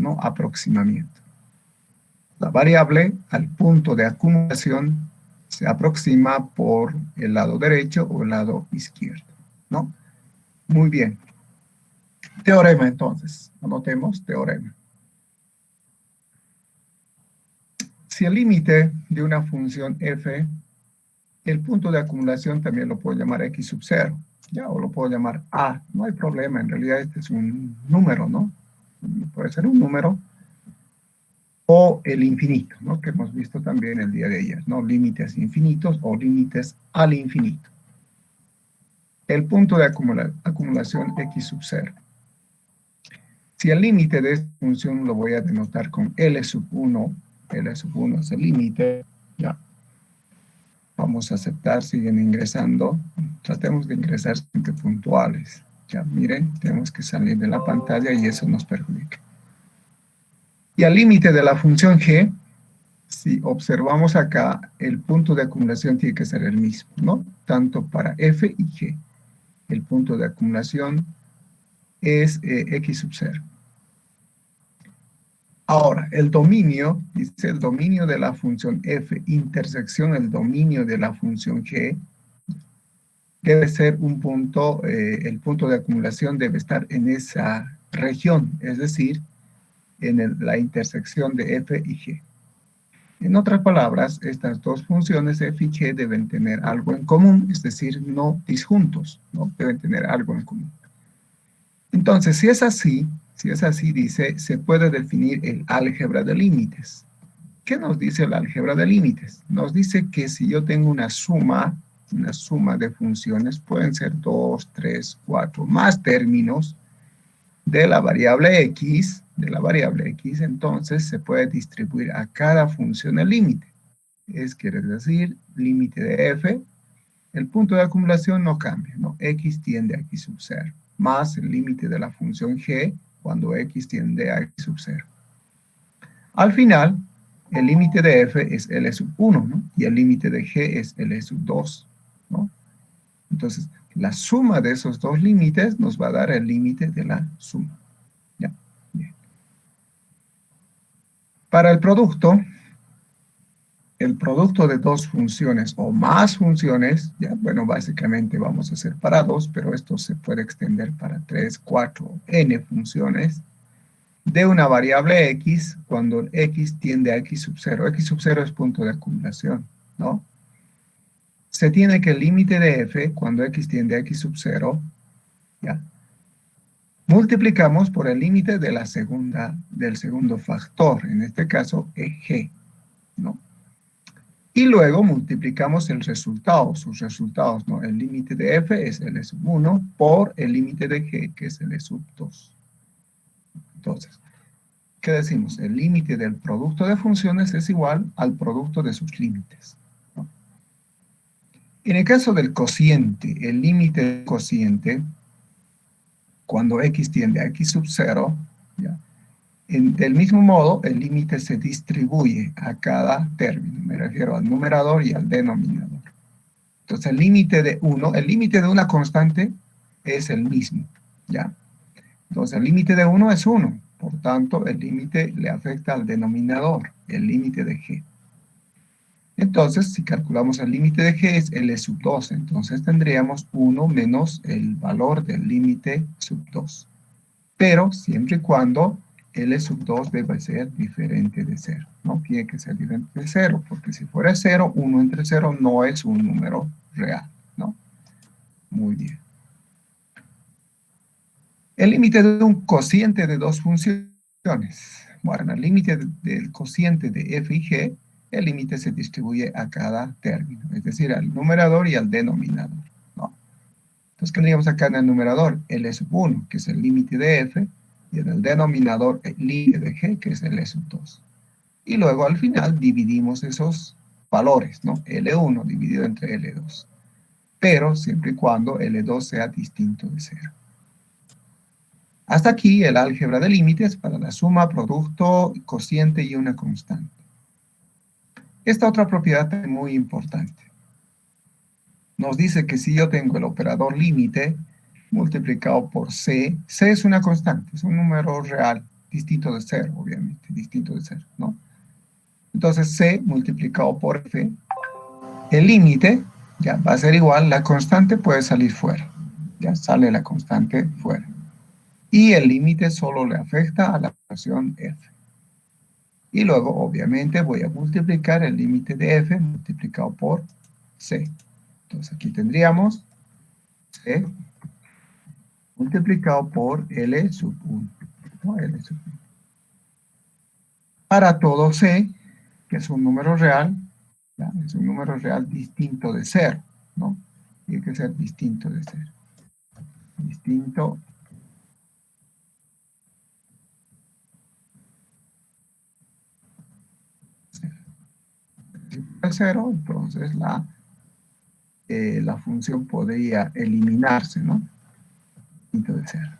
¿no? Aproximamiento. La variable al punto de acumulación se aproxima por el lado derecho o el lado izquierdo, ¿no? Muy bien. Teorema, entonces. Anotemos teorema. Si el límite de una función f, el punto de acumulación también lo puedo llamar x sub 0, ¿ya? O lo puedo llamar a. No hay problema, en realidad este es un número, ¿no? Puede ser un número. O el infinito, ¿no? Que hemos visto también el día de ayer, ¿no? Límites infinitos o límites al infinito. El punto de acumulación x sub 0. Si el límite de esta función lo voy a denotar con L sub 1, L sub 1 es el límite, ya. Vamos a aceptar, siguen ingresando. Tratemos de ingresar siempre puntuales. Ya, miren, tenemos que salir de la pantalla y eso nos perjudica. Y al límite de la función g, si observamos acá, el punto de acumulación tiene que ser el mismo, ¿no? Tanto para f y g. El punto de acumulación es x sub 0. Ahora, el dominio, dice el dominio de la función f intersección el dominio de la función g, debe ser un punto, el punto de acumulación debe estar en esa región, es decir, en la intersección de f y g. En otras palabras, estas dos funciones f y g deben tener algo en común, es decir, no disjuntos, ¿no? Deben tener algo en común. Entonces, si es así, dice, se puede definir el álgebra de límites. ¿Qué nos dice el álgebra de límites? Nos dice que si yo tengo una suma de funciones, pueden ser 2, 3, 4, más términos de la variable x, entonces se puede distribuir a cada función el límite. Quiere decir, límite de f, el punto de acumulación no cambia, ¿no? X tiende a x sub 0, más el límite de la función g, cuando x tiende a x sub 0. Al final, el límite de f es L sub 1, ¿no? Y el límite de g es L sub 2, ¿no? Entonces, la suma de esos dos límites nos va a dar el límite de la suma. ¿Ya? Bien. Para el producto de dos funciones o más funciones, ya, bueno, básicamente vamos a hacer para dos, pero esto se puede extender para 3, 4, n funciones, de una variable x cuando x tiende a x sub 0. X sub 0 es punto de acumulación, ¿no? Se tiene que el límite de f cuando x tiende a x sub 0, ¿ya? Multiplicamos por el límite de del segundo factor, en este caso g, ¿no? Y luego multiplicamos el resultado, sus resultados, ¿no? El límite de f es L sub 1 por el límite de g, que es L sub 2. Entonces, ¿qué decimos? El límite del producto de funciones es igual al producto de sus límites, ¿no? En el caso del cociente, el límite del cociente, cuando x tiende a x sub 0, ¿ya? Del mismo modo, el límite se distribuye a cada término, me refiero al numerador y al denominador. Entonces, el límite de una constante es el mismo, ¿ya? Entonces, el límite de 1 es 1, por tanto, el límite le afecta al denominador, el límite de g. Entonces, si calculamos el límite de g es L sub 2, entonces tendríamos 1 menos el valor del límite sub 2. Pero, siempre y cuando L sub 2 debe ser diferente de 0. No tiene que ser diferente de 0, porque si fuera 0, 1 entre 0 no es un número real, ¿no? Muy bien. El límite de un cociente de dos funciones. Bueno, el límite del cociente de f y g, el límite se distribuye a cada término, es decir, al numerador y al denominador, ¿no? Entonces, ¿qué tendríamos acá en el numerador? L sub 1, que es el límite de f, y en el denominador el límite de g, que es L sub 2. Y luego al final dividimos esos valores, ¿no? L1 dividido entre L2. Pero siempre y cuando L2 sea distinto de 0. Hasta aquí el álgebra de límites para la suma, producto, cociente y una constante. Esta otra propiedad es muy importante. Nos dice que si yo tengo el operador límite multiplicado por c, c es una constante, es un número real, distinto de 0, obviamente, distinto de 0, ¿no? Entonces, C multiplicado por F, el límite, ya va a ser igual, la constante puede salir fuera, ya sale la constante fuera. Y el límite solo le afecta a la función F. Y luego, obviamente, voy a multiplicar el límite de F multiplicado por C. Entonces, aquí tendríamos C multiplicado por L sub 1. ¿No? L sub 1. Para todo C, que es un número real, ¿ya? Es un número real distinto de 0, ¿no? Tiene que ser distinto de 0. Distinto de 0, entonces la función podría eliminarse, ¿no? Distinto de 0.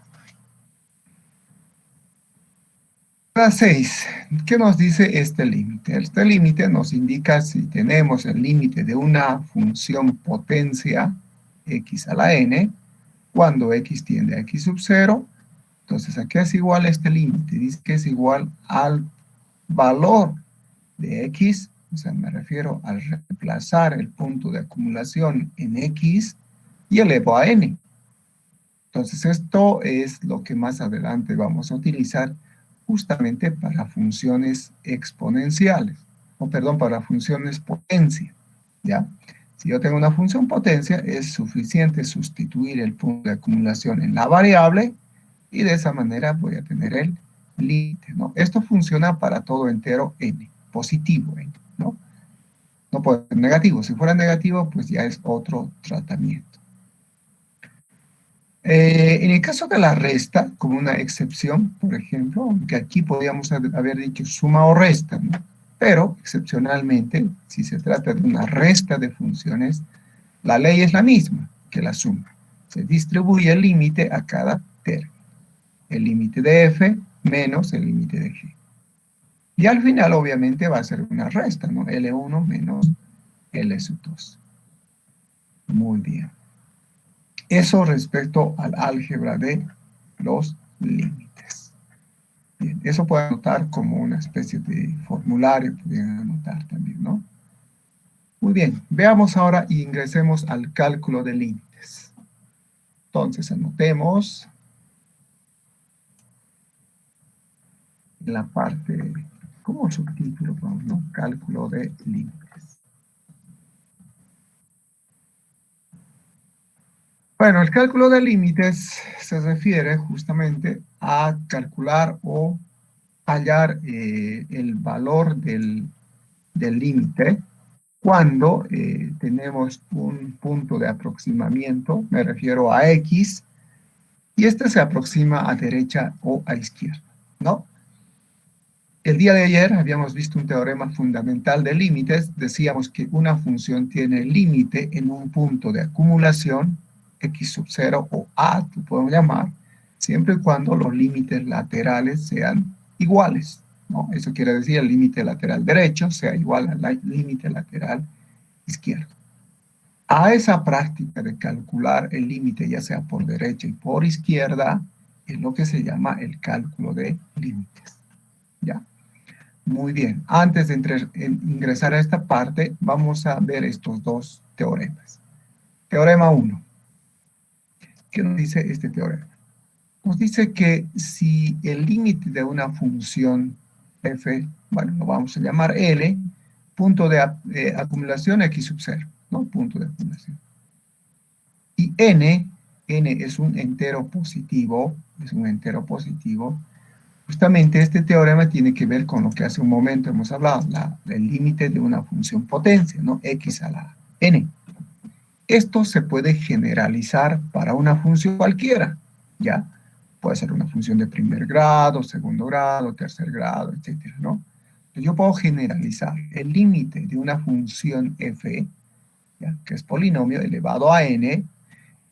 Para 6, ¿qué nos dice este límite? Este límite nos indica si tenemos el límite de una función potencia x a la n, cuando x tiende a x sub 0, entonces ¿a qué es igual este límite? Dice que es igual al valor de x, o sea, me refiero al reemplazar el punto de acumulación en x y elevo a n. Entonces esto es lo que más adelante vamos a utilizar justamente para funciones exponenciales, o perdón, para funciones potencia, ¿ya? Si yo tengo una función potencia, es suficiente sustituir el punto de acumulación en la variable y de esa manera voy a tener el límite, ¿no? Esto funciona para todo entero n, positivo n, ¿no? No puede ser negativo. Si fuera negativo, pues ya es otro tratamiento. En el caso de la resta, como una excepción, por ejemplo, aunque aquí podríamos haber dicho suma o resta, ¿no? Pero excepcionalmente, si se trata de una resta de funciones, la ley es la misma que la suma. Se distribuye el límite a cada término. El límite de f menos el límite de g. Y al final, obviamente, va a ser una resta, ¿no? L1 menos L sub 2. Muy bien. Eso respecto al álgebra de los límites. Bien, eso puede anotar como una especie de formulario, pueden anotar también, ¿no? Muy bien, veamos ahora y ingresemos al cálculo de límites. Entonces, anotemos en la parte, como subtítulo, ¿no? Cálculo de límites. Bueno, el cálculo de límites se refiere justamente a calcular o hallar el valor del límite cuando tenemos un punto de aproximamiento, me refiero a x, y este se aproxima a derecha o a izquierda, ¿no? El día de ayer habíamos visto un teorema fundamental de límites, decíamos que una función tiene límite en un punto de acumulación, x sub 0 o a, tú podemos llamar, siempre y cuando los límites laterales sean iguales, ¿no? Eso quiere decir el límite lateral derecho sea igual al límite lateral izquierdo. A esa práctica de calcular el límite, ya sea por derecha y por izquierda, es lo que se llama el cálculo de límites, ¿ya? Muy bien, antes de ingresar a esta parte, vamos a ver estos dos teoremas. Teorema 1. ¿Qué nos dice este teorema? Nos dice que si el límite de una función f, bueno, lo vamos a llamar L, punto de acumulación x sub 0, ¿no? Punto de acumulación. Y n es un entero positivo, justamente este teorema tiene que ver con lo que hace un momento hemos hablado, el límite de una función potencia, ¿no? X a la n. Esto se puede generalizar para una función cualquiera, ¿ya? Puede ser una función de primer grado, segundo grado, tercer grado, etcétera, ¿no? Yo puedo generalizar el límite de una función f, ¿ya? Que es polinomio elevado a n.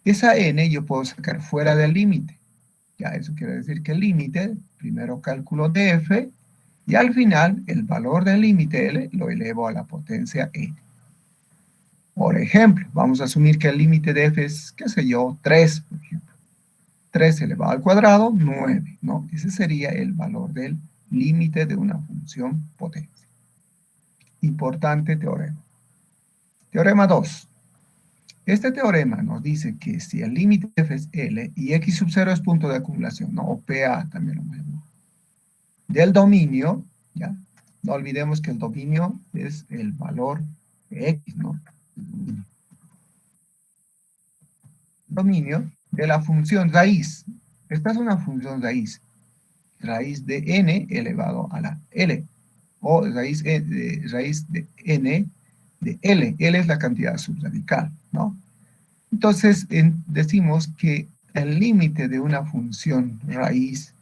Esa n yo puedo sacar fuera del límite. Ya, eso quiere decir que el límite, primero cálculo de f, y al final el valor del límite L lo elevo a la potencia n. Por ejemplo, vamos a asumir que el límite de f es, qué sé yo, 3, por ejemplo. 3 elevado al cuadrado, 9, ¿no? Ese sería el valor del límite de una función potencia. Importante teorema. Teorema 2. Este teorema nos dice que si el límite f es L y x sub 0 es punto de acumulación, ¿no? O PA también lo mismo. Del dominio, ¿ya? No olvidemos que el dominio es el valor de x, ¿no? Dominio de la función raíz. Esta es una función raíz. Raíz de n elevado a la L. O raíz de n de L. L es la cantidad subradical, ¿no? Entonces, decimos que el límite de una función raíz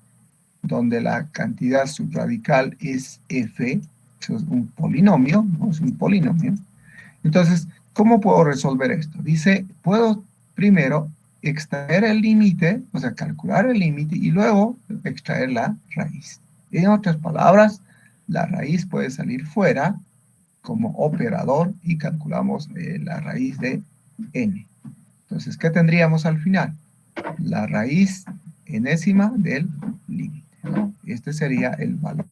donde la cantidad subradical es f, eso es un polinomio, ¿no? Es un polinomio. Entonces, ¿cómo puedo resolver esto? Dice, puedo primero extraer el límite, o sea, calcular el límite y luego extraer la raíz. En otras palabras, la raíz puede salir fuera como operador y calculamos la raíz de n. Entonces, ¿qué tendríamos al final? La raíz enésima del límite, ¿no? Este sería el valor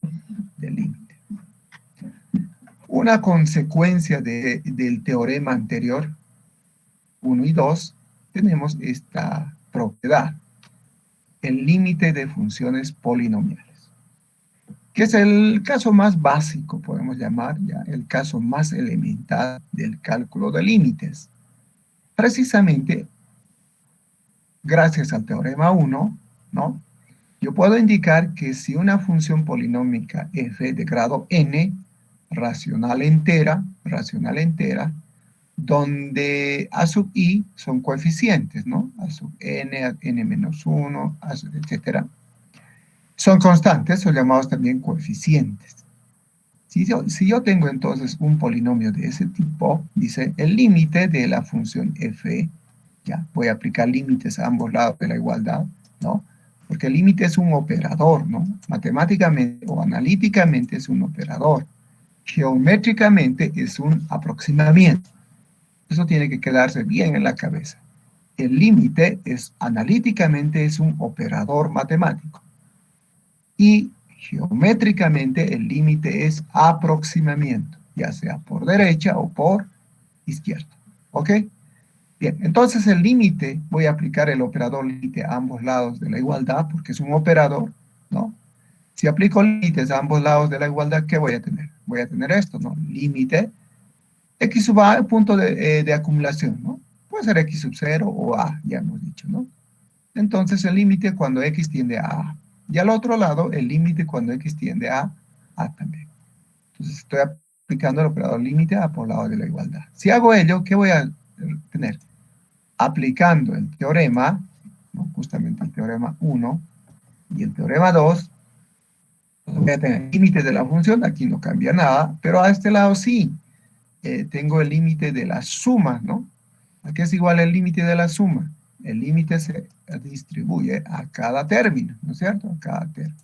del límite. Una consecuencia del teorema anterior, 1 y 2, tenemos esta propiedad, el límite de funciones polinomiales, que es el caso más básico, podemos llamar ya, el caso más elemental del cálculo de límites. Precisamente, gracias al teorema 1, ¿no? Yo puedo indicar que si una función polinómica f de grado n, racional entera, donde a sub i son coeficientes, ¿no? A sub n, n menos 1, etcétera. Son constantes, son llamados también coeficientes. Si yo tengo entonces un polinomio de ese tipo, dice el límite de la función f, ya, voy a aplicar límites a ambos lados de la igualdad, ¿no? Porque el límite es un operador, ¿no? Matemáticamente o analíticamente es un operador. Geométricamente es un aproximamiento. Eso tiene que quedarse bien en la cabeza. El límite analíticamente es un operador matemático. Y geométricamente el límite es aproximamiento, ya sea por derecha o por izquierda. ¿Ok? Bien, entonces el límite, voy a aplicar el operador límite a ambos lados de la igualdad, porque es un operador, ¿no? Si aplico límites a ambos lados de la igualdad, ¿qué voy a tener? Voy a tener esto, ¿no? Límite x sub a, punto de acumulación, ¿no? Puede ser x sub 0 o a, ya hemos dicho, ¿no? Entonces el límite cuando x tiende a a. Y al otro lado, el límite cuando x tiende a también. Entonces estoy aplicando el operador límite a por lado de la igualdad. Si hago ello, ¿qué voy a tener? Aplicando el teorema, ¿no? Justamente el teorema 1 y el teorema 2, voy a tener el límite de la función, aquí no cambia nada, pero a este lado sí, tengo el límite de la suma, ¿no? ¿A qué es igual el límite de la suma? El límite se distribuye a cada término, ¿no es cierto? A cada término.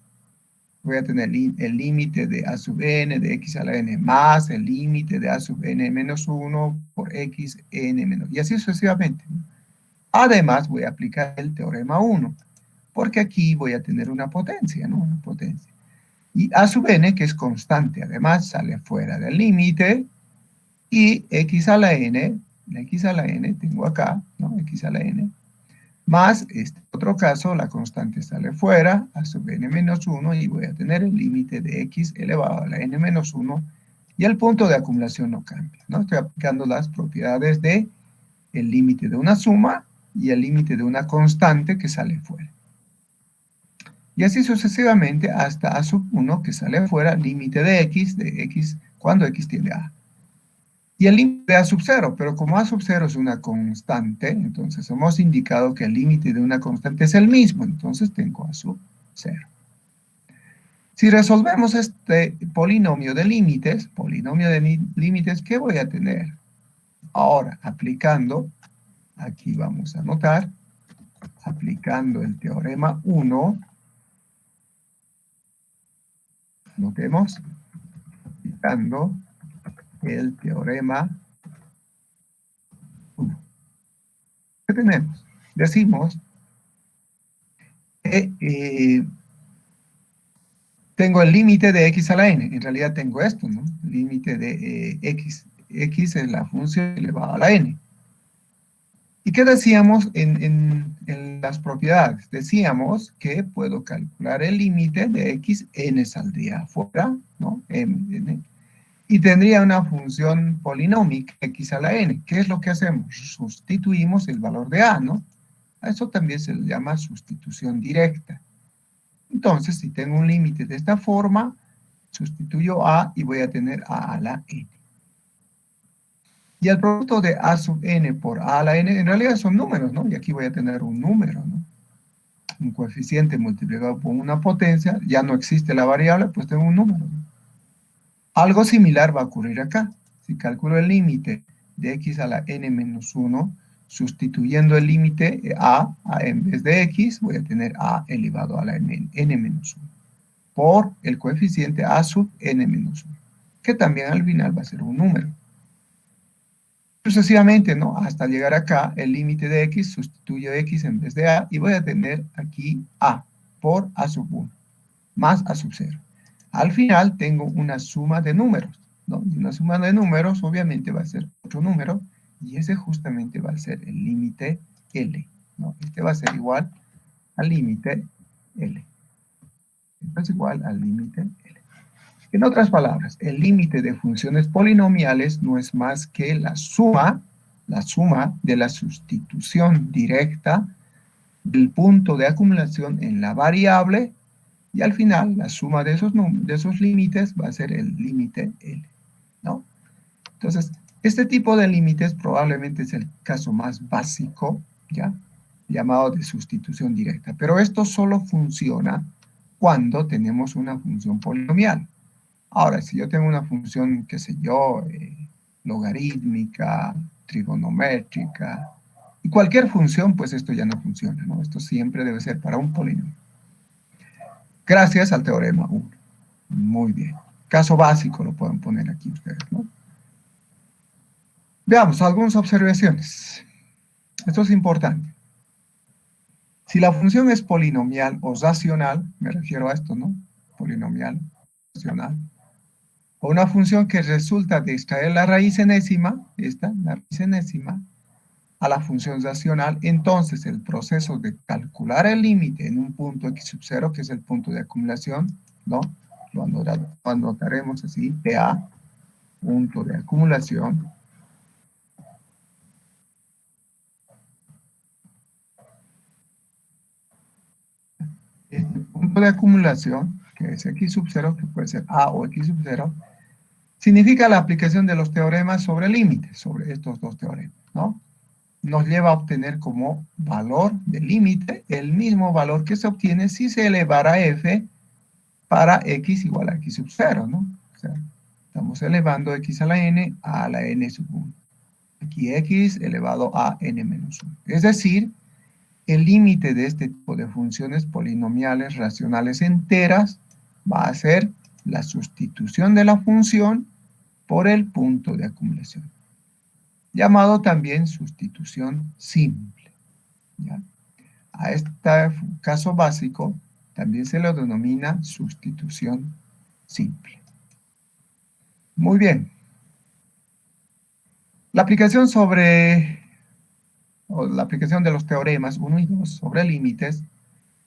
Voy a tener el límite de a sub n de x a la n más el límite de a sub n menos 1 por x n menos, y así sucesivamente, ¿no? Además, voy a aplicar el teorema 1, porque aquí voy a tener una potencia, ¿no? Una potencia. Y a sub n, que es constante, además sale fuera del límite, y x a la n, tengo acá, ¿no? X a la n, más este otro caso, la constante sale fuera, a sub n menos 1, y voy a tener el límite de x elevado a la n menos 1, y el punto de acumulación no cambia, ¿no? Estoy aplicando las propiedades de el límite de una suma y el límite de una constante que sale fuera. Y así sucesivamente hasta a sub 1 que sale fuera, límite de x cuando x tiende a a. Y el límite de a sub 0, pero como a sub 0 es una constante, entonces hemos indicado que el límite de una constante es el mismo, entonces tengo a sub 0. Si resolvemos este polinomio de límites, ¿qué voy a tener? Ahora, aplicando, aquí vamos a anotar, aplicando el teorema 1, notemos, aplicando el teorema 1. ¿Qué tenemos? Decimos tengo el límite de x a la n. En realidad tengo esto, ¿no? Límite de x. X es la función elevada a la n. ¿Y qué decíamos en las propiedades? Decíamos que puedo calcular el límite de x, n saldría afuera, ¿no? N, y tendría una función polinómica x a la n. ¿Qué es lo que hacemos? Sustituimos el valor de a, ¿no? A eso también se le llama sustitución directa. Entonces, si tengo un límite de esta forma, sustituyo a y voy a tener a la n. Y el producto de a sub n por a a la n, en realidad son números, ¿no? Y aquí voy a tener un número, ¿no? Un coeficiente multiplicado por una potencia, ya no existe la variable, pues tengo un número, ¿no? Algo similar va a ocurrir acá. Si calculo el límite de x a la n menos 1, sustituyendo el límite a en vez de x, voy a tener a elevado a la n menos 1 por el coeficiente a sub n menos 1, que también al final va a ser un número. Sucesivamente, ¿no? Hasta llegar acá, el límite de x, sustituyo x en vez de a, y voy a tener aquí a por a sub 1, más a sub 0. Al final tengo una suma de números, ¿no? Y una suma de números obviamente va a ser otro número, y ese justamente va a ser el límite L, ¿no? Este va a ser igual al límite L. Esto es igual al límite L. En otras palabras, el límite de funciones polinomiales no es más que la suma de la sustitución directa del punto de acumulación en la variable, y al final la suma de esos límites va a ser el límite L, ¿no? Entonces, este tipo de límites probablemente es el caso más básico, ¿ya? Llamado de sustitución directa. Pero esto solo funciona cuando tenemos una función polinomial. Ahora, si yo tengo una función, qué sé yo, logarítmica, trigonométrica, y cualquier función, pues esto ya no funciona, ¿no? Esto siempre debe ser para un polinomio. Gracias al teorema 1. Muy bien. Caso básico lo pueden poner aquí ustedes, ¿no? Veamos algunas observaciones. Esto es importante. Si la función es polinomial o racional, me refiero a esto, ¿no? Polinomial, racional. O una función que resulta de extraer la raíz enésima, esta, la raíz enésima, a la función racional, entonces el proceso de calcular el límite en un punto x sub 0, que es el punto de acumulación, ¿no? Lo anotaremos así, PA, punto de acumulación. Este punto de acumulación, que es x sub 0, que puede ser a o x sub 0, significa la aplicación de los teoremas sobre límites, sobre estos dos teoremas, ¿no? Nos lleva a obtener como valor de límite el mismo valor que se obtiene si se elevara f para x igual a x sub 0, ¿no? O sea, estamos elevando x a la n sub 1. Aquí x elevado a n menos 1. Es decir, el límite de este tipo de funciones polinomiales racionales enteras va a ser la sustitución de la función por el punto de acumulación, llamado también sustitución simple, ¿ya? A este caso básico también se lo denomina sustitución simple. Muy bien. La aplicación la aplicación de los teoremas 1 y 2 sobre límites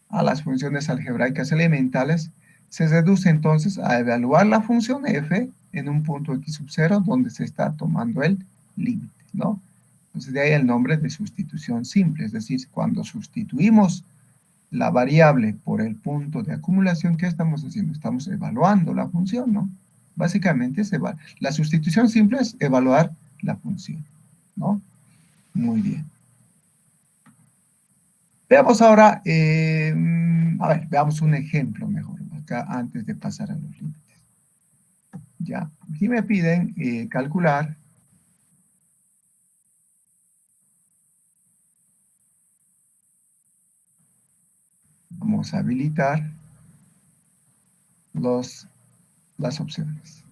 a las funciones algebraicas elementales se reduce entonces a evaluar la función f en un punto x sub 0 donde se está tomando el límite, ¿no? Entonces de ahí el nombre de sustitución simple, es decir, cuando sustituimos la variable por el punto de acumulación, ¿qué estamos haciendo? Estamos evaluando la función, ¿no? Básicamente la sustitución simple es evaluar la función, ¿no? Muy bien. Veamos ahora, a ver, veamos un ejemplo mejor, acá antes de pasar a los límites. Ya, aquí me piden calcular vamos a habilitar las opciones.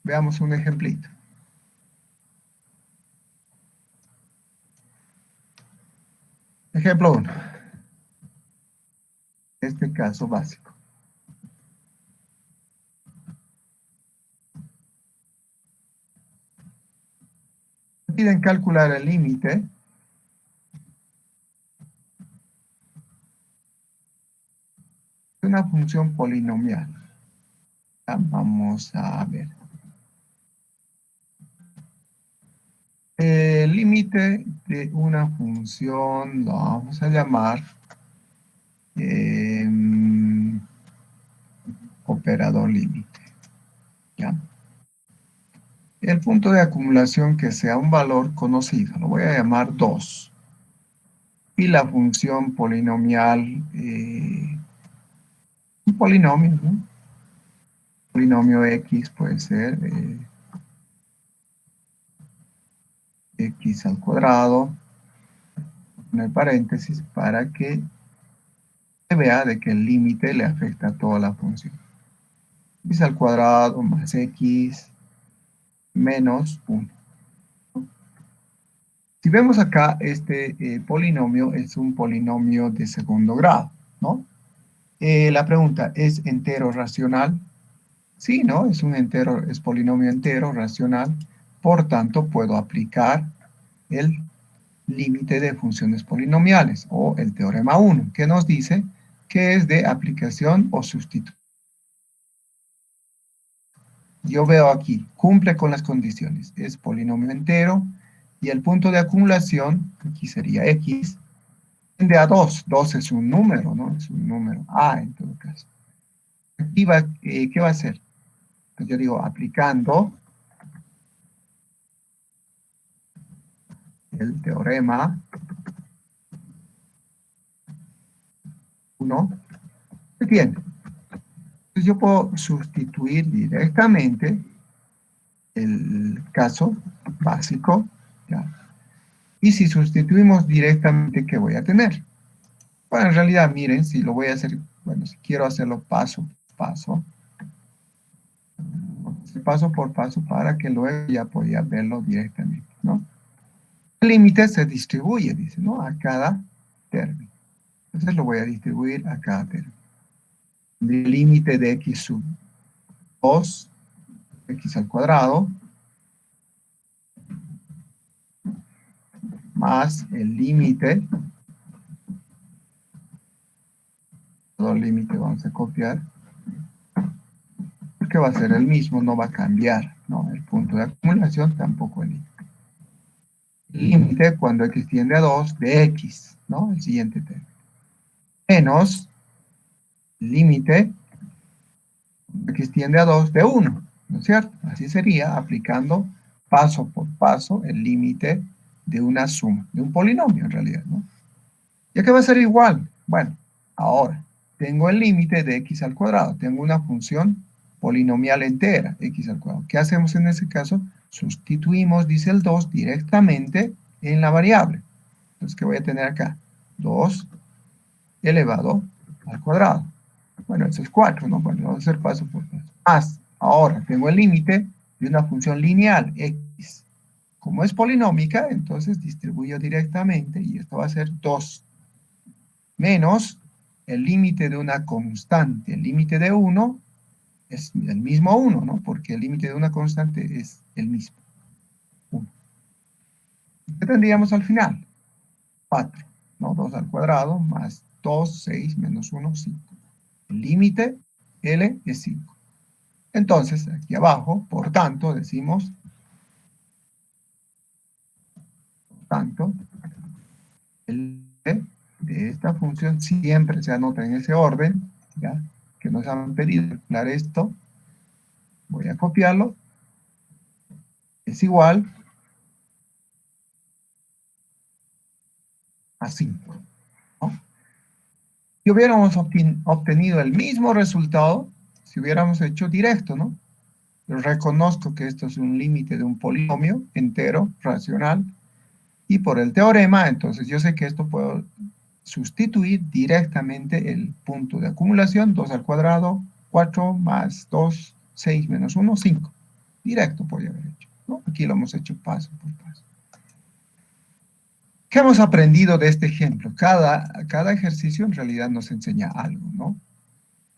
Veamos un ejemplito. Ejemplo 1. Este caso básico. Piden calcular el límite de una función polinomial. Vamos a ver. El límite de una función lo vamos a llamar operador límite. ¿Ya? El punto de acumulación que sea un valor conocido, lo voy a llamar 2. Y la función polinomial, un polinomio, ¿no? Polinomio x puede ser x al cuadrado, poner paréntesis para que se vea de que el límite le afecta a toda la función. X al cuadrado más x menos 1. Si vemos acá, este polinomio es un polinomio de segundo grado, ¿no? La pregunta, ¿es entero racional? Sí, ¿no? Es un entero, es polinomio entero racional. Por tanto, puedo aplicar el límite de funciones polinomiales o el teorema 1, que nos dice que es de aplicación o sustitución. Yo veo aquí, cumple con las condiciones, es polinomio entero y el punto de acumulación, aquí sería x, tiende a 2. 2 es un número, ¿no? Es un número A en todo caso. Aquí ¿qué va a hacer? Pues yo digo, aplicando el teorema 1, ¿qué tiene? Entonces yo puedo sustituir directamente el caso básico, ¿ya? Y si sustituimos directamente, ¿qué voy a tener? Bueno, en realidad, miren, si lo voy a hacer, bueno, si quiero hacerlo paso por paso para que luego ya podía verlo directamente, ¿no? El límite se distribuye, dice, ¿no? A cada término. Entonces lo voy a distribuir a cada término. El límite de x sub 2, x al cuadrado, más el límite, todo el límite vamos a copiar, porque va a ser el mismo, no va a cambiar, ¿no? El punto de acumulación tampoco el límite. El límite cuando x tiende a 2 de x, ¿no? El siguiente término. Menos el límite cuando x tiende a 2 de 1, ¿no es cierto? Así sería aplicando paso por paso el límite de una suma, de un polinomio en realidad, ¿no? ¿Ya que va a ser igual? Bueno, ahora tengo el límite de x al cuadrado, tengo una función polinomial entera, x al cuadrado. ¿Qué hacemos en ese caso? Sustituimos, dice el 2, directamente en la variable. Entonces, ¿qué voy a tener acá? 2 elevado al cuadrado. Bueno, eso es 4, ¿no? Bueno, vamos a hacer paso por paso. Más, ahora tengo el límite de una función lineal, x. Como es polinómica, entonces distribuyo directamente y esto va a ser 2 menos el límite de una constante. El límite de 1 es el mismo 1, ¿no? Porque el límite de una constante es el mismo. 1. ¿Qué tendríamos al final? 4, ¿no? 2 al cuadrado más 2, 6, menos 1, 5. El límite L es 5. Entonces, aquí abajo, por tanto, decimos, por tanto, el límite de esta función siempre se anota en ese orden, ¿ya? Que nos han pedido calcular esto. Voy a copiarlo. Es igual a 5, ¿no? Si hubiéramos obtenido el mismo resultado, si hubiéramos hecho directo, ¿no? Yo reconozco que esto es un límite de un polinomio entero, racional, y por el teorema, entonces yo sé que esto puedo sustituir directamente el punto de acumulación, 2 al cuadrado, 4 más 2, 6 menos 1, 5. Directo podría haber hecho, ¿no? Aquí lo hemos hecho paso por paso. Ok, ¿Qué hemos aprendido de este ejemplo? Cada ejercicio en realidad nos enseña algo, ¿no?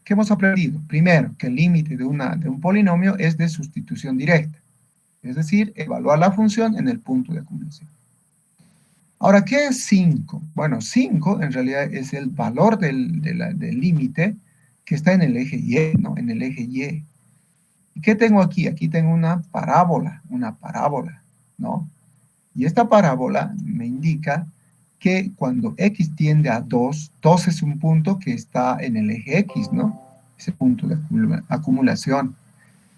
¿Qué hemos aprendido? Primero, que el límite de un polinomio es de sustitución directa. Es decir, evaluar la función en el punto de acumulación. Ahora, ¿qué es 5? Bueno, 5 en realidad es el valor del límite que está en el eje Y, ¿no? En el eje Y. ¿Y qué tengo aquí? Aquí tengo una parábola, ¿no? Y esta parábola me indica que cuando x tiende a 2, 2 es un punto que está en el eje X, ¿no? Ese punto de acumulación.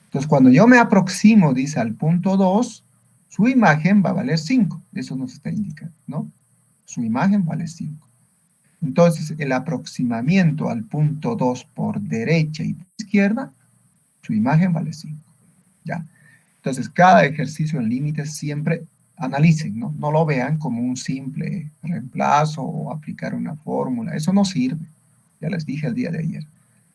Entonces, cuando yo me aproximo, dice, al punto 2, su imagen va a valer 5. Eso nos está indicando, ¿no? Su imagen vale 5. Entonces, el aproximamiento al punto 2 por derecha y por izquierda, su imagen vale 5. ¿Ya? Entonces, cada ejercicio en límites siempre analicen, ¿no? No lo vean como un simple reemplazo o aplicar una fórmula. Eso no sirve. Ya les dije el día de ayer.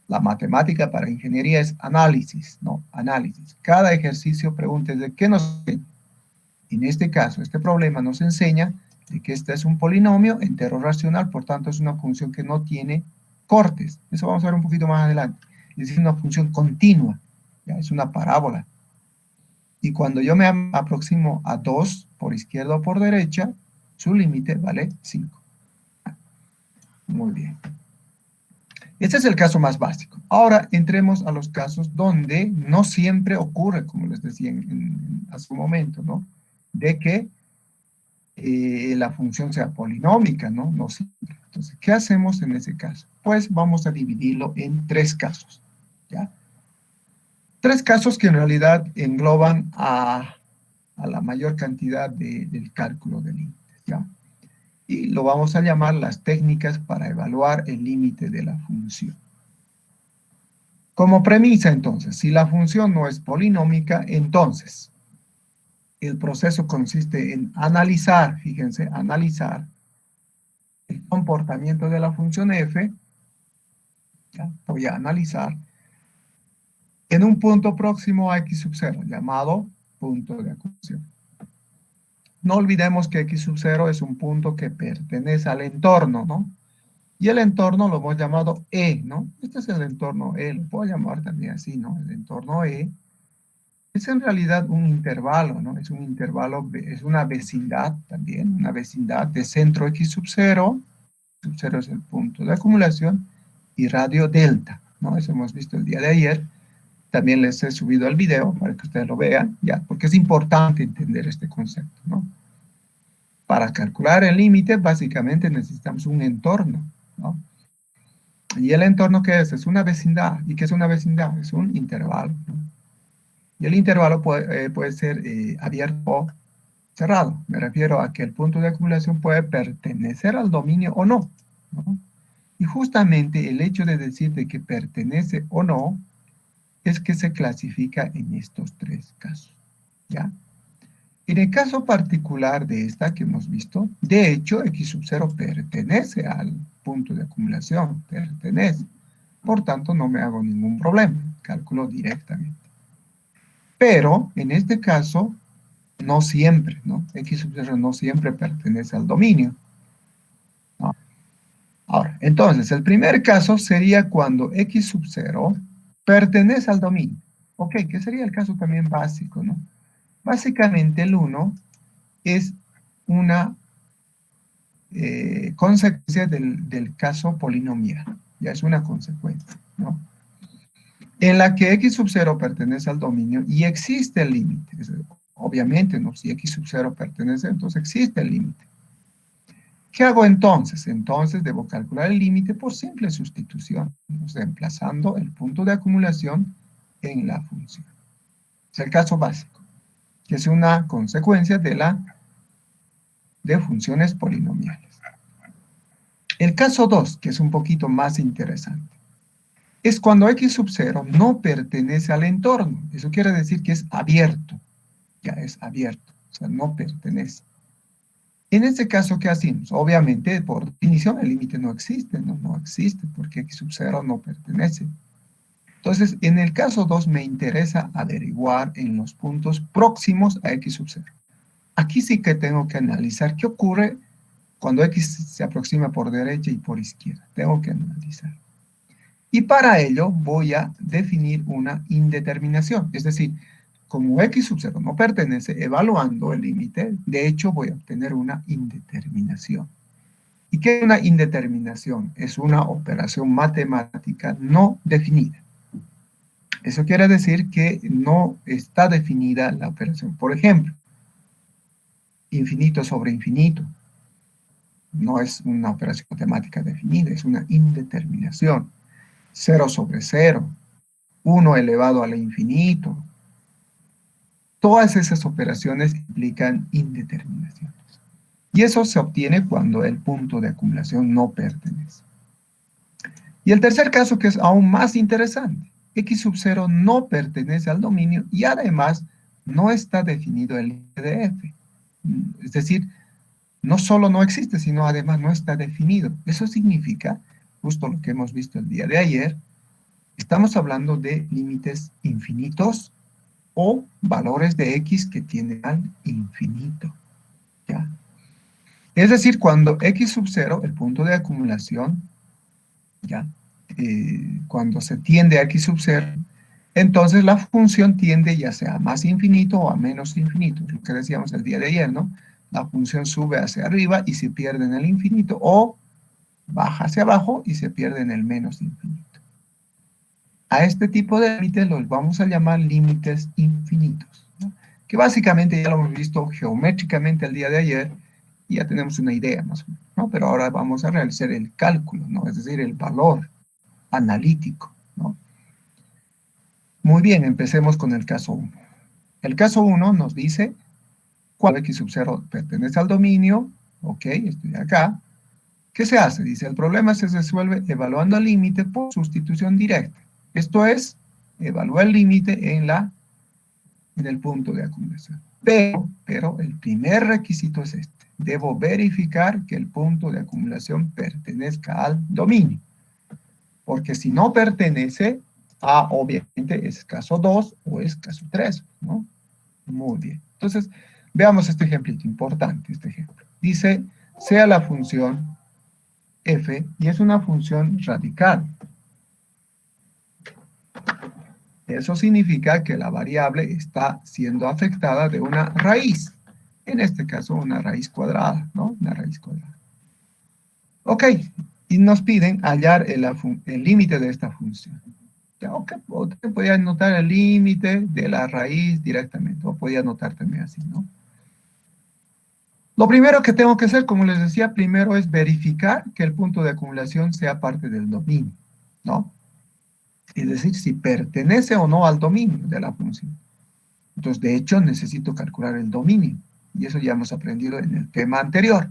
La matemática para ingeniería es análisis, ¿no? Análisis. Cada ejercicio pregunte de qué nos enseña. En este caso, este problema nos enseña de que este es un polinomio entero racional, por tanto es una función que no tiene cortes. Eso vamos a ver un poquito más adelante. Es decir, una función continua, ¿ya? Es una parábola. Y cuando yo me aproximo a 2 por izquierda o por derecha, su límite vale 5. Muy bien. Este es el caso más básico. Ahora entremos a los casos donde no siempre ocurre, como les decía hace un momento, ¿no? De que la función sea polinómica, ¿no? No siempre. Entonces, ¿qué hacemos en ese caso? Pues vamos a dividirlo en 3 casos, ¿ya? 3 casos que en realidad engloban a la mayor cantidad del cálculo de límites, ¿ya? Y lo vamos a llamar las técnicas para evaluar el límite de la función. Como premisa, entonces, si la función no es polinómica, entonces el proceso consiste en analizar, fíjense, analizar el comportamiento de la función f, ¿ya? Voy a analizar en un punto próximo a x sub 0, llamado punto de acumulación. No olvidemos que x sub 0 es un punto que pertenece al entorno, ¿no? Y el entorno lo hemos llamado E, ¿no? Este es el entorno E, lo puedo llamar también así, ¿no? El entorno E es en realidad un intervalo, ¿no? Es un intervalo, es una vecindad también, una vecindad de centro x sub 0, sub 0 es el punto de acumulación, y radio delta, ¿no? Eso hemos visto el día de ayer. También les he subido el video para que ustedes lo vean, ya, porque es importante entender este concepto, ¿no? Para calcular el límite, básicamente necesitamos un entorno, ¿no? ¿Y el entorno qué es? Es una vecindad. ¿Y qué es una vecindad? Es un intervalo, ¿no? Y el intervalo puede ser abierto o cerrado. Me refiero a que el punto de acumulación puede pertenecer al dominio o no, ¿no? Y justamente el hecho de decir de que pertenece o no es que se clasifica en estos 3 casos, ¿ya? En el caso particular de esta que hemos visto, de hecho, x sub 0 pertenece al punto de acumulación, pertenece. Por tanto, no me hago ningún problema, calculo directamente. Pero, en este caso, no siempre, ¿no? X sub 0 no siempre pertenece al dominio, ¿no? Ahora, entonces, el primer caso sería cuando x sub 0 pertenece al dominio. Ok, que sería el caso también básico, ¿no? Básicamente el 1 es una consecuencia del caso polinomial. Ya es una consecuencia, ¿no? En la que x sub 0 pertenece al dominio y existe el límite. Obviamente, ¿no? Si x sub 0 pertenece, entonces existe el límite. ¿Qué hago entonces? Entonces debo calcular el límite por simple sustitución, reemplazando el punto de acumulación en la función. Es el caso básico, que es una consecuencia de funciones polinomiales. El caso 2, que es un poquito más interesante, es cuando x sub 0 no pertenece al entorno. Eso quiere decir que es abierto. Ya es abierto, o sea, no pertenece. En este caso, ¿qué hacemos? Obviamente, por definición, el límite no existe, ¿no? No existe, porque x sub 0 no pertenece. Entonces, en el caso 2 me interesa averiguar en los puntos próximos a x sub 0. Aquí sí que tengo que analizar qué ocurre cuando x se aproxima por derecha y por izquierda. Tengo que analizar. Y para ello voy a definir una indeterminación. Es decir, como x sub 0 no pertenece, evaluando el límite, de hecho voy a obtener una indeterminación. ¿Y qué es una indeterminación? Es una operación matemática no definida. Eso quiere decir que no está definida la operación. Por ejemplo, infinito sobre infinito. No es una operación matemática definida, es una indeterminación. 0 sobre 0, 1 elevado al infinito. Todas esas operaciones implican indeterminaciones. Y eso se obtiene cuando el punto de acumulación no pertenece. Y el tercer caso, que es aún más interesante, x sub 0 no pertenece al dominio y además no está definido el límite de f. Es decir, no solo no existe, sino además no está definido. Eso significa, justo lo que hemos visto el día de ayer, estamos hablando de límites infinitos o valores de x que tienden al infinito. ¿Ya? Es decir, cuando x sub 0, el punto de acumulación, ¿ya? Cuando se tiende a x sub 0, entonces la función tiende ya sea a más infinito o a menos infinito, lo que decíamos el día de ayer, ¿no? La función sube hacia arriba y se pierde en el infinito, o baja hacia abajo y se pierde en el menos infinito. A este tipo de límites los vamos a llamar límites infinitos, ¿no? Que básicamente ya lo hemos visto geométricamente el día de ayer y ya tenemos una idea más o menos, ¿no? Pero ahora vamos a realizar el cálculo, ¿no? Es decir, el valor analítico, ¿no? Muy bien, empecemos con el caso 1. El caso 1 nos dice cuando x sub 0 pertenece al dominio, ok, estoy acá. ¿Qué se hace? Dice, el problema se resuelve evaluando el límite por sustitución directa. Esto es, evalúa el límite en el punto de acumulación. Pero el primer requisito es este. Debo verificar que el punto de acumulación pertenezca al dominio. Porque si no pertenece, obviamente es caso 2 o es caso 3, ¿no? Muy bien. Entonces, veamos este ejemplito, importante este ejemplo. Dice, sea la función f, y es una función radical. Eso significa que la variable está siendo afectada de una raíz. En este caso, una raíz cuadrada, ¿no? Una raíz cuadrada. Ok, y nos piden hallar el límite de esta función. Ya, ok, usted podía anotar el límite de la raíz directamente, o podía anotar también así, ¿no? Lo primero que tengo que hacer, como les decía, primero es verificar que el punto de acumulación sea parte del dominio, ¿no? Es decir, si pertenece o no al dominio de la función. Entonces, de hecho, necesito calcular el dominio. Y eso ya hemos aprendido en el tema anterior.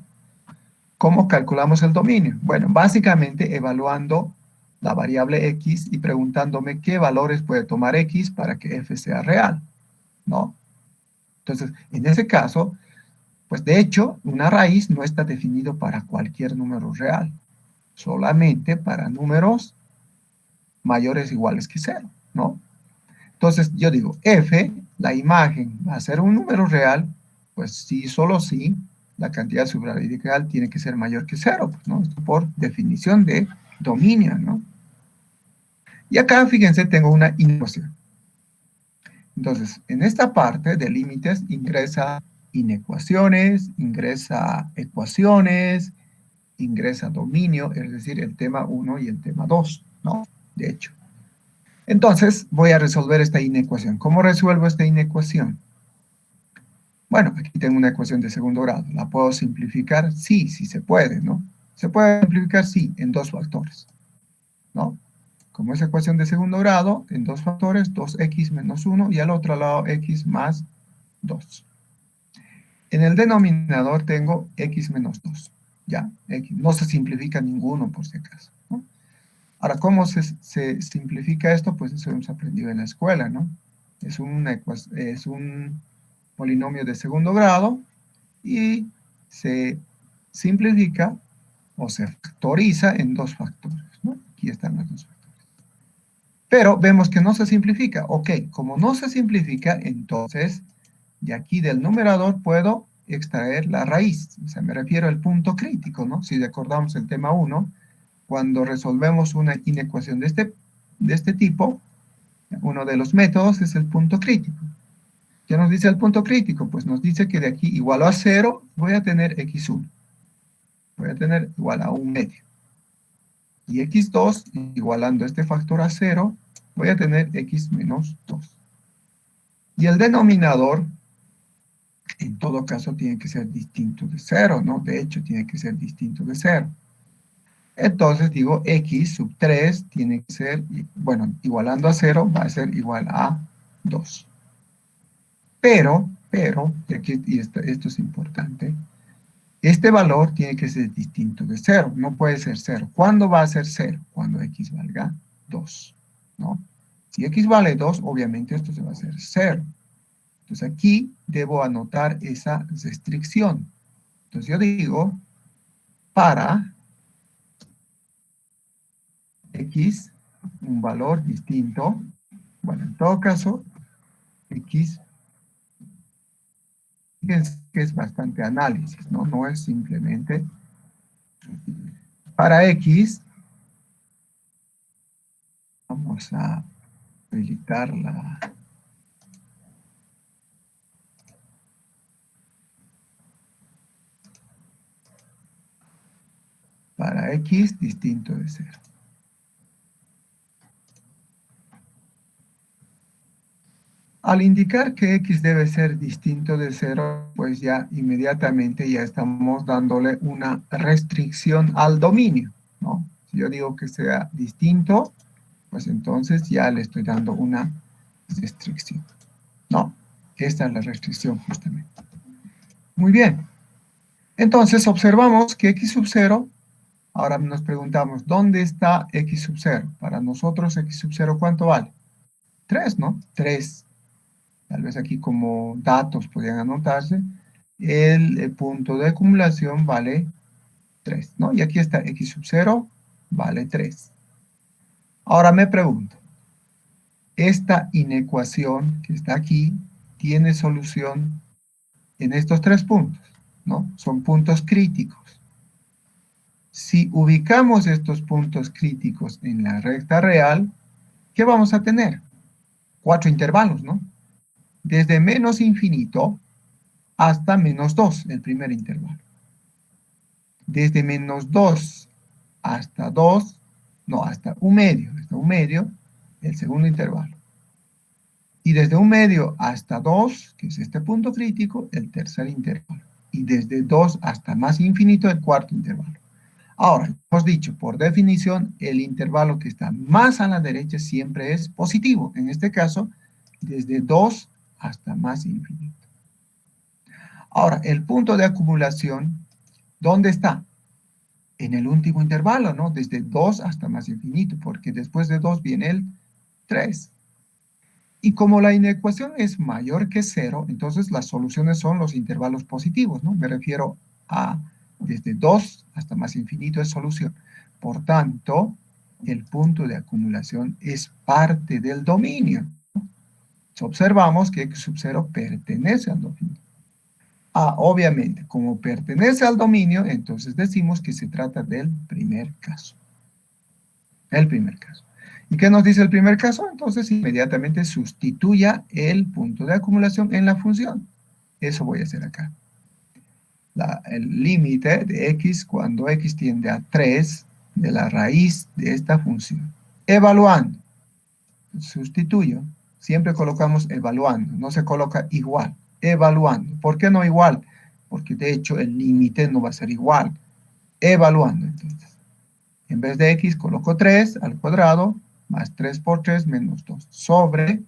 ¿Cómo calculamos el dominio? Bueno, básicamente evaluando la variable x y preguntándome qué valores puede tomar x para que f sea real, ¿no? Entonces, en ese caso, pues de hecho, una raíz no está definido para cualquier número real, solamente para números mayores o iguales que 0, ¿no? Entonces, yo digo, f, la imagen va a ser un número real, pues sí, solo sí, la cantidad subradical tiene que ser mayor que 0, pues, ¿no? Esto por definición de dominio, ¿no? Y acá, fíjense, tengo una inecuación. Entonces, en esta parte de límites ingresa inecuaciones, ingresa ecuaciones, ingresa dominio, es decir, el tema 1 y el tema 2, ¿no? De hecho. Entonces, voy a resolver esta inecuación. ¿Cómo resuelvo esta inecuación? Bueno, aquí tengo una ecuación de segundo grado. ¿La puedo simplificar? Sí, sí se puede, ¿no? ¿Se puede simplificar? Sí, en 2 factores, ¿no? Como es ecuación de segundo grado, en 2 factores, 2x menos 1 y al otro lado x más 2. En el denominador tengo x menos 2, ¿ya? No se simplifica ninguno por si acaso, ¿no? Ahora, ¿cómo se simplifica esto? Pues eso hemos aprendido en la escuela, ¿no? Es un polinomio de segundo grado y se simplifica o se factoriza en 2 factores, ¿no? Aquí están los 2 factores. Pero vemos que no se simplifica. Ok, como no se simplifica, entonces de aquí del numerador puedo extraer la raíz. O sea, me refiero al punto crítico, ¿no? Si recordamos el tema 1, cuando resolvemos una inecuación de este tipo, uno de los métodos es el punto crítico. ¿Qué nos dice el punto crítico? Pues nos dice que de aquí igual a 0 voy a tener x1. Voy a tener igual a 1 medio. Y x2, igualando este factor a 0, voy a tener x menos 2. Y el denominador, en todo caso, tiene que ser distinto de 0, ¿no? De hecho, tiene que ser distinto de 0. Entonces digo, x sub 3 tiene que ser, bueno, igualando a 0, va a ser igual a 2. Pero, y aquí, esto es importante, este valor tiene que ser distinto de 0, no puede ser 0. ¿Cuándo va a ser 0? Cuando x valga 2, ¿no? Si x vale 2, obviamente esto se va a hacer 0. Entonces aquí debo anotar esa restricción. Entonces yo digo, para x, un valor distinto, bueno, en todo caso, x, fíjense que es bastante análisis, ¿no? No es simplemente, para x, vamos a habilitar para x distinto de 0. Al indicar que x debe ser distinto de 0, pues ya inmediatamente ya estamos dándole una restricción al dominio, ¿no? Si yo digo que sea distinto, pues entonces ya le estoy dando una restricción, ¿no? Esta es la restricción justamente. Muy bien. Entonces observamos que x sub 0, ahora nos preguntamos, ¿dónde está x sub 0? Para nosotros x sub 0, ¿cuánto vale? 3, ¿no? 3. Tal vez aquí como datos podrían anotarse, el punto de acumulación vale 3, ¿no? Y aquí está x sub 0 vale 3. Ahora me pregunto, esta inecuación que está aquí tiene solución en estos 3 puntos, ¿no? Son puntos críticos. Si ubicamos estos puntos críticos en la recta real, ¿qué vamos a tener? 4 intervalos, ¿no? Desde menos infinito hasta menos 2, el primer intervalo. Desde menos 2 hasta 2, no, hasta un medio, el segundo intervalo. Y desde un medio hasta 2, que es este punto crítico, el tercer intervalo. Y desde 2 hasta más infinito, el cuarto intervalo. Ahora, hemos dicho, por definición, el intervalo que está más a la derecha siempre es positivo. En este caso, desde 2 hasta más infinito. Ahora, el punto de acumulación, ¿dónde está? En el último intervalo, ¿no? Desde 2 hasta más infinito, porque después de 2 viene el 3. Y como la inecuación es mayor que 0, entonces las soluciones son los intervalos positivos, ¿no? Me refiero a desde 2 hasta más infinito es solución. Por tanto, el punto de acumulación es parte del dominio. Observamos que x sub 0 pertenece al dominio. Obviamente, como pertenece al dominio, entonces decimos que se trata del primer caso. El primer caso. ¿Y qué nos dice el primer caso? Entonces, inmediatamente sustituya el punto de acumulación en la función. Eso voy a hacer acá. El límite de x cuando x tiende a 3 de la raíz de esta función. Evaluando. Sustituyo. Siempre colocamos evaluando. No se coloca igual. Evaluando. ¿Por qué no igual? Porque de hecho el límite no va a ser igual. Evaluando entonces. En vez de x coloco 3 al cuadrado más 3 por 3 menos 2 sobre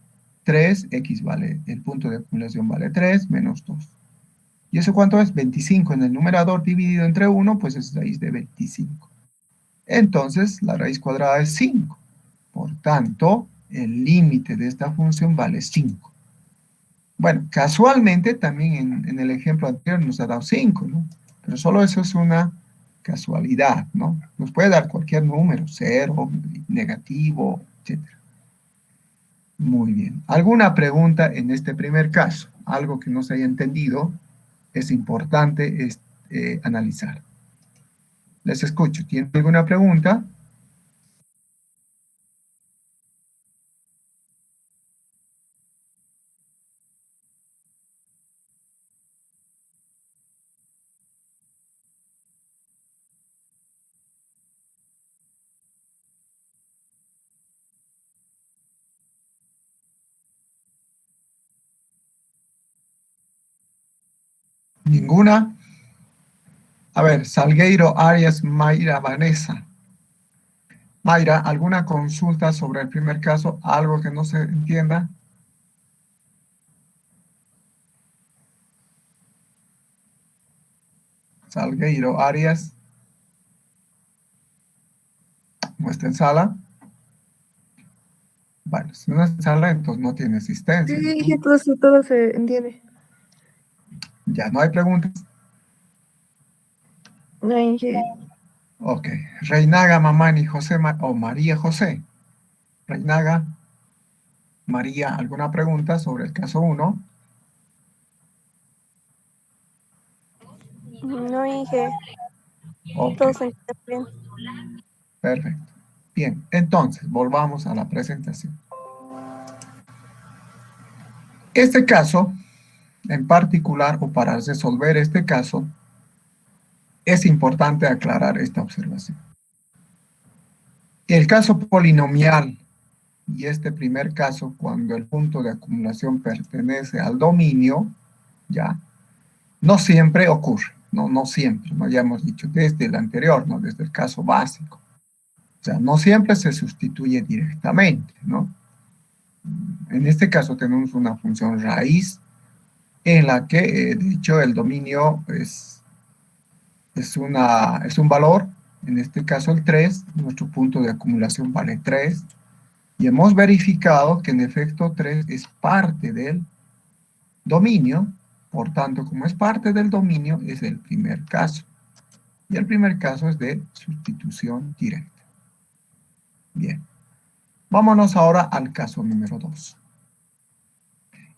3, x vale, el punto de acumulación vale 3 menos 2. ¿Y eso cuánto es? 25 en el numerador dividido entre 1, pues es raíz de 25. Entonces la raíz cuadrada es 5. Por tanto, el límite de esta función vale 5. Bueno, casualmente también en el ejemplo anterior nos ha dado 5, ¿no? Pero solo eso es una casualidad, ¿no? Nos puede dar cualquier número, 0, negativo, etc. Muy bien. ¿Alguna pregunta en este primer caso? ¿Algo que no se haya entendido? es importante analizar. Les escucho. ¿Tienen alguna pregunta? ¿Ninguna? A ver, Salgueiro, Arias, Mayra, Vanessa. Mayra, ¿alguna consulta sobre el primer caso? ¿Algo que no se entienda? Salgueiro, Arias. ¿No está en sala? Bueno, si no está en sala, entonces no tiene Sí, asistencia, ¿no? dije, todo se entiende. Ya no hay preguntas. No, dije, Ok. Reinaga, Mamani, José o María José. Reinaga, María, ¿alguna pregunta sobre el caso 1? no, dije, Ok, todo se entiende bien. perfecto. Bien, entonces, volvamos a la presentación. Este caso, en particular, o para resolver este caso, es importante aclarar esta observación. El caso polinomial y este primer caso, cuando el punto de acumulación pertenece al dominio, ya, no siempre ocurre, no siempre, ¿no? Ya hemos dicho desde el anterior, ¿no? Desde el caso básico. O sea, no siempre se sustituye directamente, ¿no? En este caso tenemos una función raíz en la que, de hecho, el dominio es un valor, en este caso el 3, nuestro punto de acumulación vale 3, y hemos verificado que en efecto 3 es parte del dominio, por tanto, como es parte del dominio, es el primer caso. Y el primer caso es de sustitución directa. Bien, vámonos ahora al caso número 2.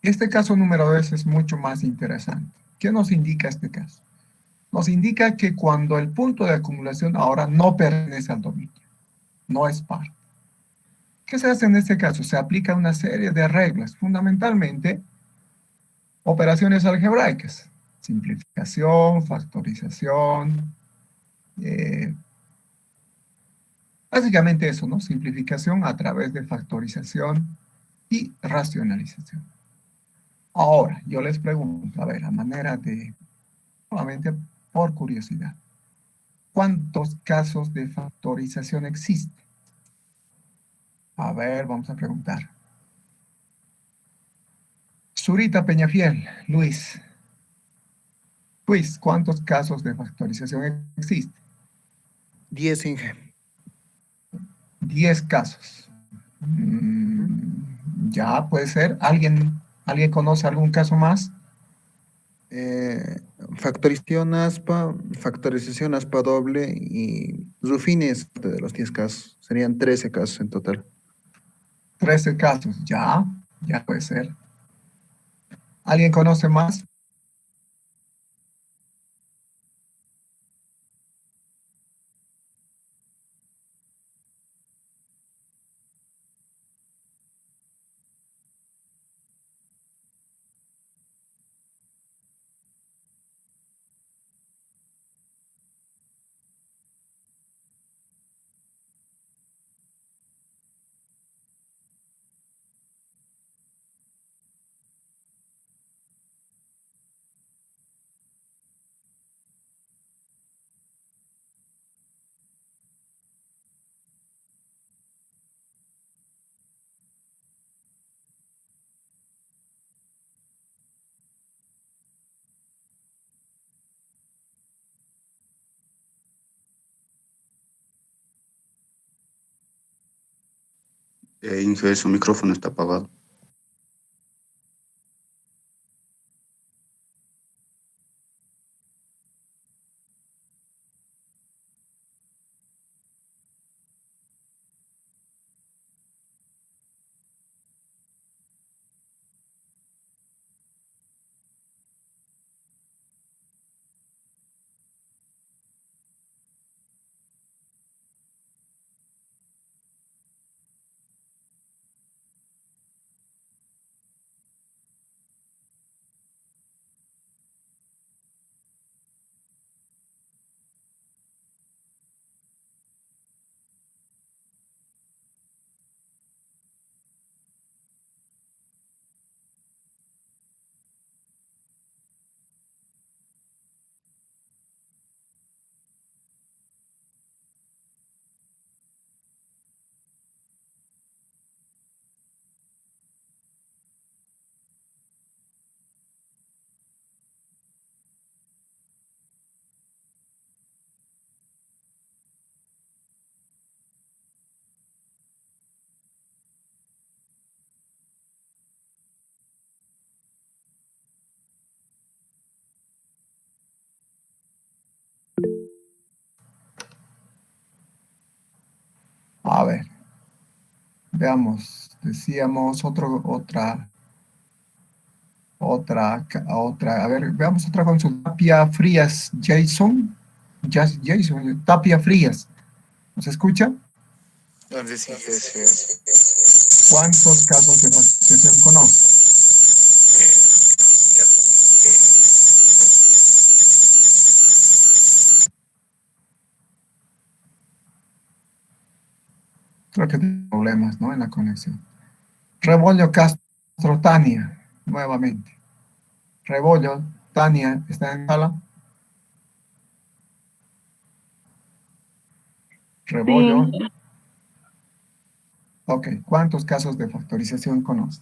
Este caso número 2 es mucho más interesante. ¿Qué nos indica este caso? Nos indica que cuando el punto de acumulación ahora no pertenece al dominio, no es par. ¿Qué se hace en este caso? Se aplica una serie de reglas, fundamentalmente operaciones algebraicas, simplificación, factorización, básicamente eso, ¿no? Simplificación a través de factorización y racionalización. Ahora, yo les pregunto, a ver, a manera de, nuevamente por curiosidad, ¿cuántos casos de factorización existen? A ver, vamos a preguntar. Zurita Peñafiel, Luis. Luis, ¿cuántos casos de factorización existen? 10, Inge. 10 casos. Ya puede ser. ¿Alguien conoce algún caso más? Factorización aspa doble y Ruffini es de los 10 casos. Serían 13 casos en total. 13 casos. Ya puede ser. ¿Alguien conoce más? Inge, su micrófono está apagado. Veamos, decíamos a ver, veamos otra consulta. Tapia Frías, Jason. Jason, Tapia Frías. ¿Nos escucha? ¿Dónde sí, sí, ¿Cuántos casos de factorización conoce? Creo que tiene problemas, ¿no? En la conexión. Rebollo Castro, Tania, nuevamente. Rebollo, Tania, ¿está en sala? Rebollo. Sí. Ok, ¿cuántos casos de factorización conoce?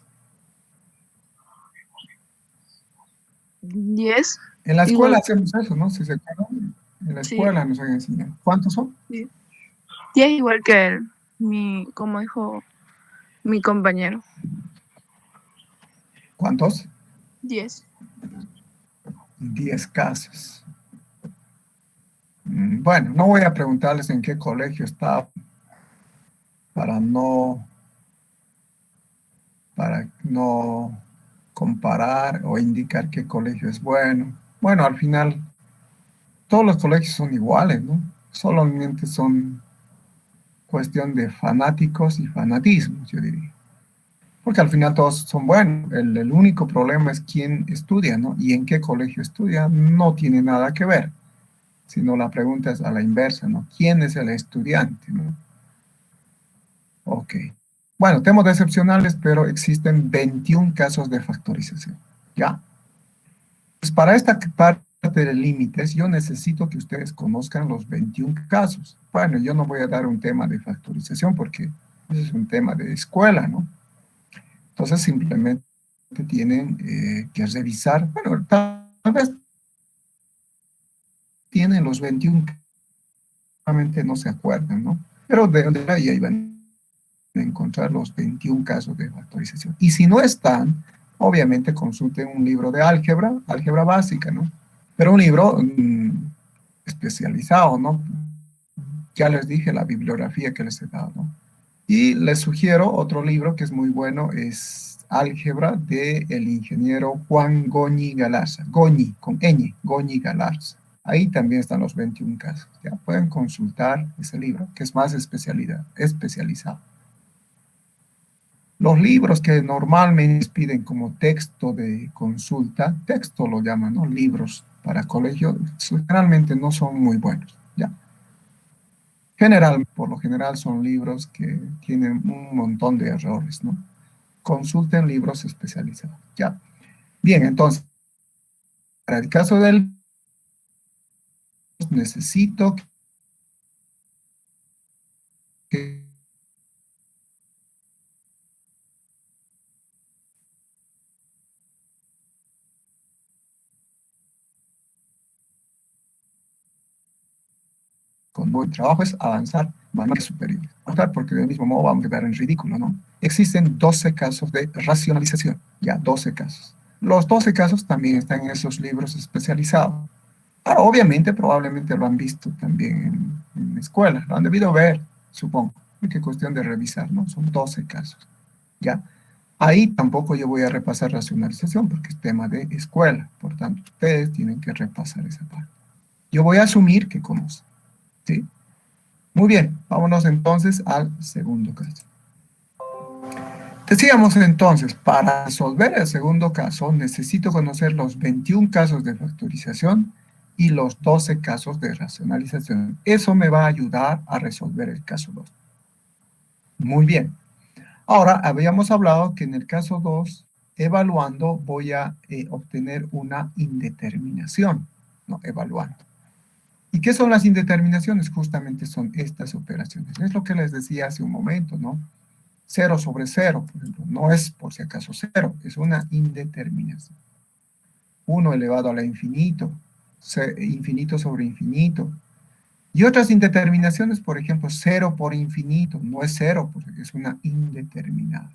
10. En la escuela Igual. hacemos eso, ¿no? Si se acuerdan, en la Sí. escuela nos han enseñado. ¿Cuántos son? 10 igual que él. Como dijo mi compañero. ¿Cuántos? 10. 10 casos. Bueno, no voy a preguntarles en qué colegio está para no comparar o indicar qué colegio es bueno. Bueno, al final, todos los colegios son iguales, ¿no? Solamente son cuestión de fanáticos y fanatismos, yo diría. Porque al final todos son buenos. El único problema es quién estudia, ¿no? Y en qué colegio estudia no tiene nada que ver. Sino la pregunta es a la inversa, ¿no? ¿Quién es el estudiante, ¿no? Ok. Bueno, temas excepcionales, pero existen 21 casos de factorización. ¿Ya? Pues para esta parte de límites, yo necesito que ustedes conozcan los 21 casos. Bueno, yo no voy a dar un tema de factorización porque ese es un tema de escuela, ¿no? Entonces simplemente tienen que revisar, bueno, tal vez tienen los 21, realmente no se acuerdan, ¿no? Pero de ahí van a encontrar los 21 casos de factorización. Y si no están, obviamente consulten un libro de álgebra básica, ¿no? Pero un libro especializado, ¿no? Ya les dije la bibliografía que les he dado, ¿no? Y les sugiero otro libro que es muy bueno, es Álgebra de el ingeniero Juan Goñi Galarza. Goñi, con ñ, Goñi Galarza. Ahí también están los 21 casos. Ya pueden consultar ese libro, que es más especializado. Los libros que normalmente piden como texto de consulta, texto lo llaman, ¿no? Libros para colegio, generalmente no son muy buenos, ¿ya? Por lo general son libros que tienen un montón de errores, ¿no? Consulten libros especializados, ¿ya? Bien, entonces, para el caso del necesito que con buen trabajo es avanzar manuales superiores. Porque del mismo modo vamos a quedar en ridículo, ¿no? Existen 12 casos de racionalización, ya, 12 casos. Los 12 casos también están en esos libros especializados. Ahora, obviamente, probablemente lo han visto también en la escuela, lo han debido ver, supongo. Es que cuestión de revisar, ¿no? Son 12 casos, ¿ya? Ahí tampoco yo voy a repasar racionalización porque es tema de escuela, por tanto, ustedes tienen que repasar esa parte. Yo voy a asumir que conocen. ¿Sí? Muy bien, vámonos entonces al segundo caso. Decíamos entonces, para resolver el segundo caso, necesito conocer los 21 casos de factorización y los 12 casos de racionalización. Eso me va a ayudar a resolver el caso 2. Muy bien. Ahora, habíamos hablado que en el caso 2, evaluando, voy a obtener una indeterminación, ¿no? Evaluando. ¿Y qué son las indeterminaciones? Justamente son estas operaciones. Es lo que les decía hace un momento, ¿no? 0 sobre 0, por ejemplo, no es por si acaso 0, es una indeterminación. 1 elevado a la infinito, infinito sobre infinito. Y otras indeterminaciones, por ejemplo, 0 por infinito, no es 0, porque es una indeterminada.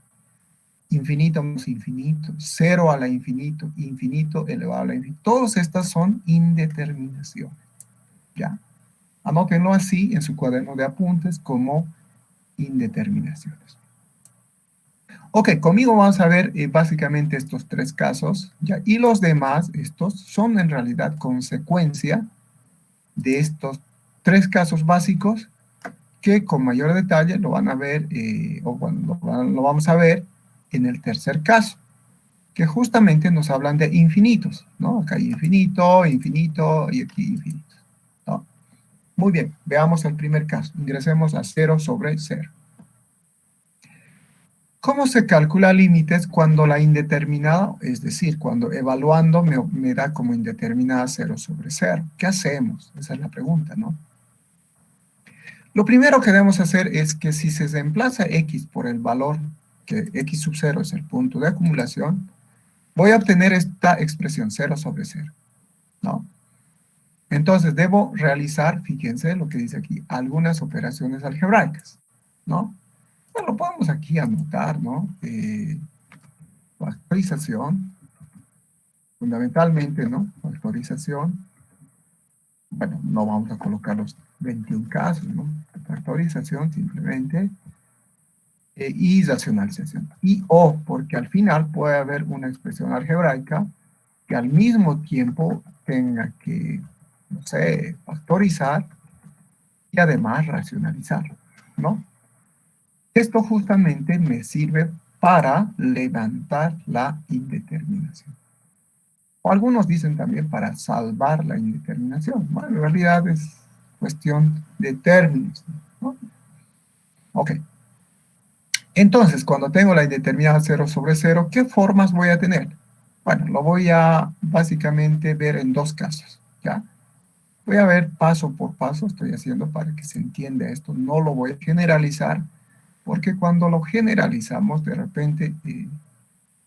Infinito más infinito, 0 a la infinito, infinito elevado a la infinito. Todas estas son indeterminaciones. ¿Ya? Anótenlo así en su cuaderno de apuntes como indeterminaciones. Ok, conmigo vamos a ver básicamente estos tres casos, ¿ya? Y los demás, estos, son en realidad consecuencia de estos tres casos básicos que con mayor detalle lo van a ver, o bueno, lo vamos a ver en el tercer caso, que justamente nos hablan de infinitos, ¿no? Acá hay infinito, infinito y aquí infinito, ¿no? Muy bien, veamos el primer caso. Ingresemos a 0 sobre 0. ¿Cómo se calcula límites cuando la indeterminada, es decir, cuando evaluando me da como indeterminada 0 sobre 0? ¿Qué hacemos? Esa es la pregunta, ¿no? Lo primero que debemos hacer es que si se reemplaza x por el valor, que x sub 0 es el punto de acumulación, voy a obtener esta expresión 0 sobre 0, ¿no? Entonces debo realizar, fíjense lo que dice aquí, algunas operaciones algebraicas, ¿no? Bueno, lo podemos aquí anotar, ¿no? Factorización, fundamentalmente, ¿no? Factorización. Bueno, no vamos a colocar los 21 casos, ¿no? Factorización simplemente. Y racionalización. Y o, porque al final puede haber una expresión algebraica que al mismo tiempo tenga que, no sé, factorizar y además racionalizar, ¿no? Esto justamente me sirve para levantar la indeterminación. O algunos dicen también para salvar la indeterminación. Bueno, en realidad es cuestión de términos, ¿no? Ok. Entonces, cuando tengo la indeterminada 0 sobre 0, ¿qué formas voy a tener? Bueno, lo voy a básicamente ver en dos casos, ¿ya? Voy a ver paso por paso, estoy haciendo para que se entienda esto. No lo voy a generalizar, porque cuando lo generalizamos, de repente,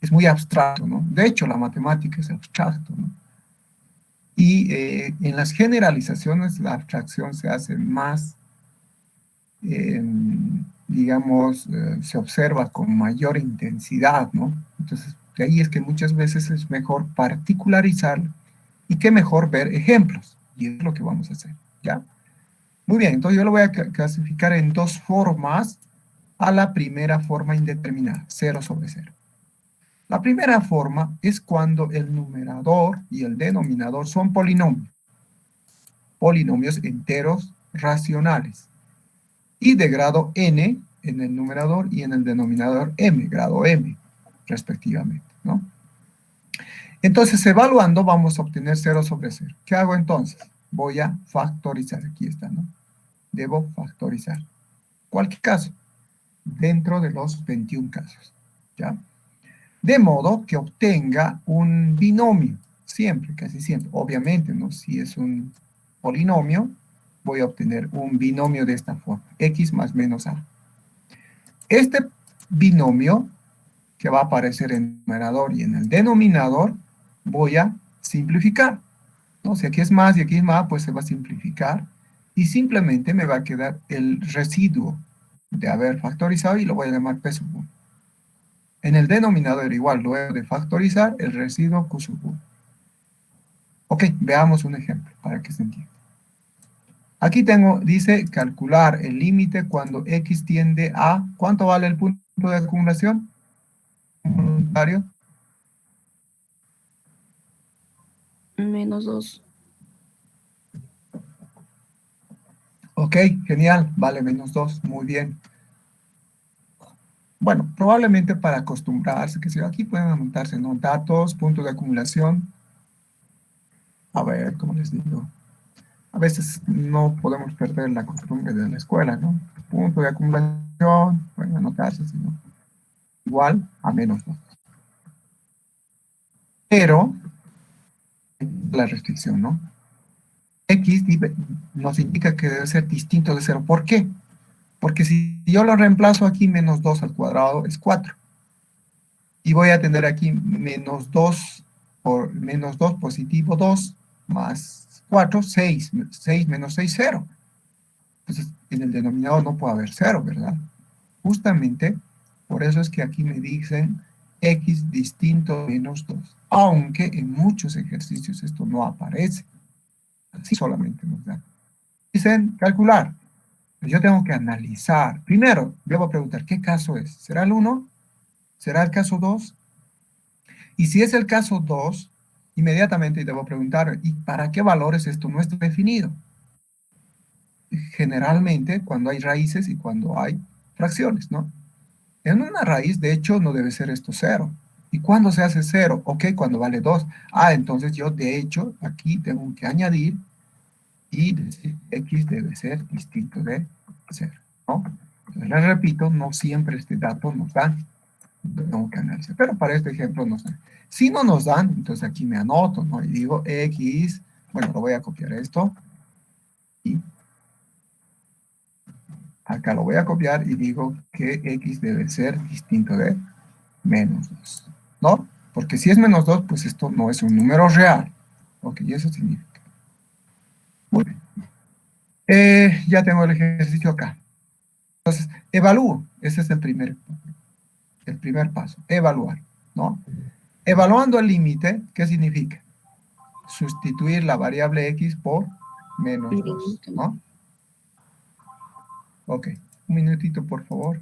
es muy abstracto, ¿no? De hecho, la matemática es abstracto, ¿no? Y en las generalizaciones, la abstracción se hace más, digamos, se observa con mayor intensidad, ¿no? Entonces, de ahí es que muchas veces es mejor particularizar y que mejor ver ejemplos. Y es lo que vamos a hacer, ¿ya? Muy bien, entonces yo lo voy a clasificar en dos formas a la primera forma indeterminada, 0 sobre 0. La primera forma es cuando el numerador y el denominador son polinomios enteros racionales, y de grado n en el numerador y en el denominador m, grado m, respectivamente, ¿no? Entonces, evaluando, vamos a obtener 0 sobre 0. ¿Qué hago entonces? Voy a factorizar, aquí está, ¿no? Debo factorizar. Cualquier caso, dentro de los 21 casos, ¿ya? De modo que obtenga un binomio, siempre, casi siempre. Obviamente, ¿no? Si es un polinomio, voy a obtener un binomio de esta forma, x más menos a. Este binomio, que va a aparecer en el numerador y en el denominador, voy a simplificar, ¿no? Si aquí es más y aquí es más, pues se va a simplificar, y simplemente me va a quedar el residuo de haber factorizado y lo voy a llamar P sub 1. En el denominador igual, luego de factorizar, el residuo Q sub 1. Ok, veamos un ejemplo para que se entienda. Aquí tengo, dice, calcular el límite cuando x tiende a, ¿cuánto vale el punto de acumulación? Voluntario. -2. Ok, genial, vale -2, muy bien. Bueno, probablemente para acostumbrarse, que si aquí pueden anotarse, ¿no? Datos, punto de acumulación. A ver, ¿cómo les digo? A veces no podemos perder la costumbre de la escuela, ¿no? Punto de acumulación, pueden anotarse, si no. Igual a -2. Pero, la restricción, ¿no? X nos indica que debe ser distinto de 0. ¿Por qué? Porque si yo lo reemplazo aquí, -2 al cuadrado es 4. Y voy a tener aquí -2 por -2 positivo 2 más 4, 6. 6 menos 6, 0. Entonces, en el denominador no puede haber 0, ¿verdad? Justamente, por eso es que aquí me dicen x distinto de -2. Aunque en muchos ejercicios esto no aparece. Así solamente nos da. Dicen calcular. Yo tengo que analizar. Primero, debo preguntar, ¿qué caso es? ¿Será el 1? ¿Será el caso 2? Y si es el caso 2, inmediatamente debo preguntar, ¿y para qué valores esto no está definido? Generalmente cuando hay raíces y cuando hay fracciones, ¿no? En una raíz, de hecho, no debe ser esto 0. ¿Y cuándo se hace 0? Ok, cuando vale 2. Ah, entonces yo, de hecho, aquí tengo que añadir y decir x debe ser distinto de 0, ¿no? Entonces, les repito, no siempre este dato nos dan. Tengo que analizar, pero para este ejemplo nos dan. Si no nos dan, entonces aquí me anoto, ¿no? Y digo x, bueno, lo voy a copiar esto. Y acá lo voy a copiar y digo que x debe ser distinto de menos 2, ¿no? Porque si es menos 2, pues esto no es un número real. Ok, y eso significa. Muy bien. Ya tengo el ejercicio acá. Entonces, evalúo. Ese es el primer paso. Evaluar, ¿no? Evaluando el límite, ¿qué significa? Sustituir la variable x por menos 2, ¿no? Ok, un minutito, por favor.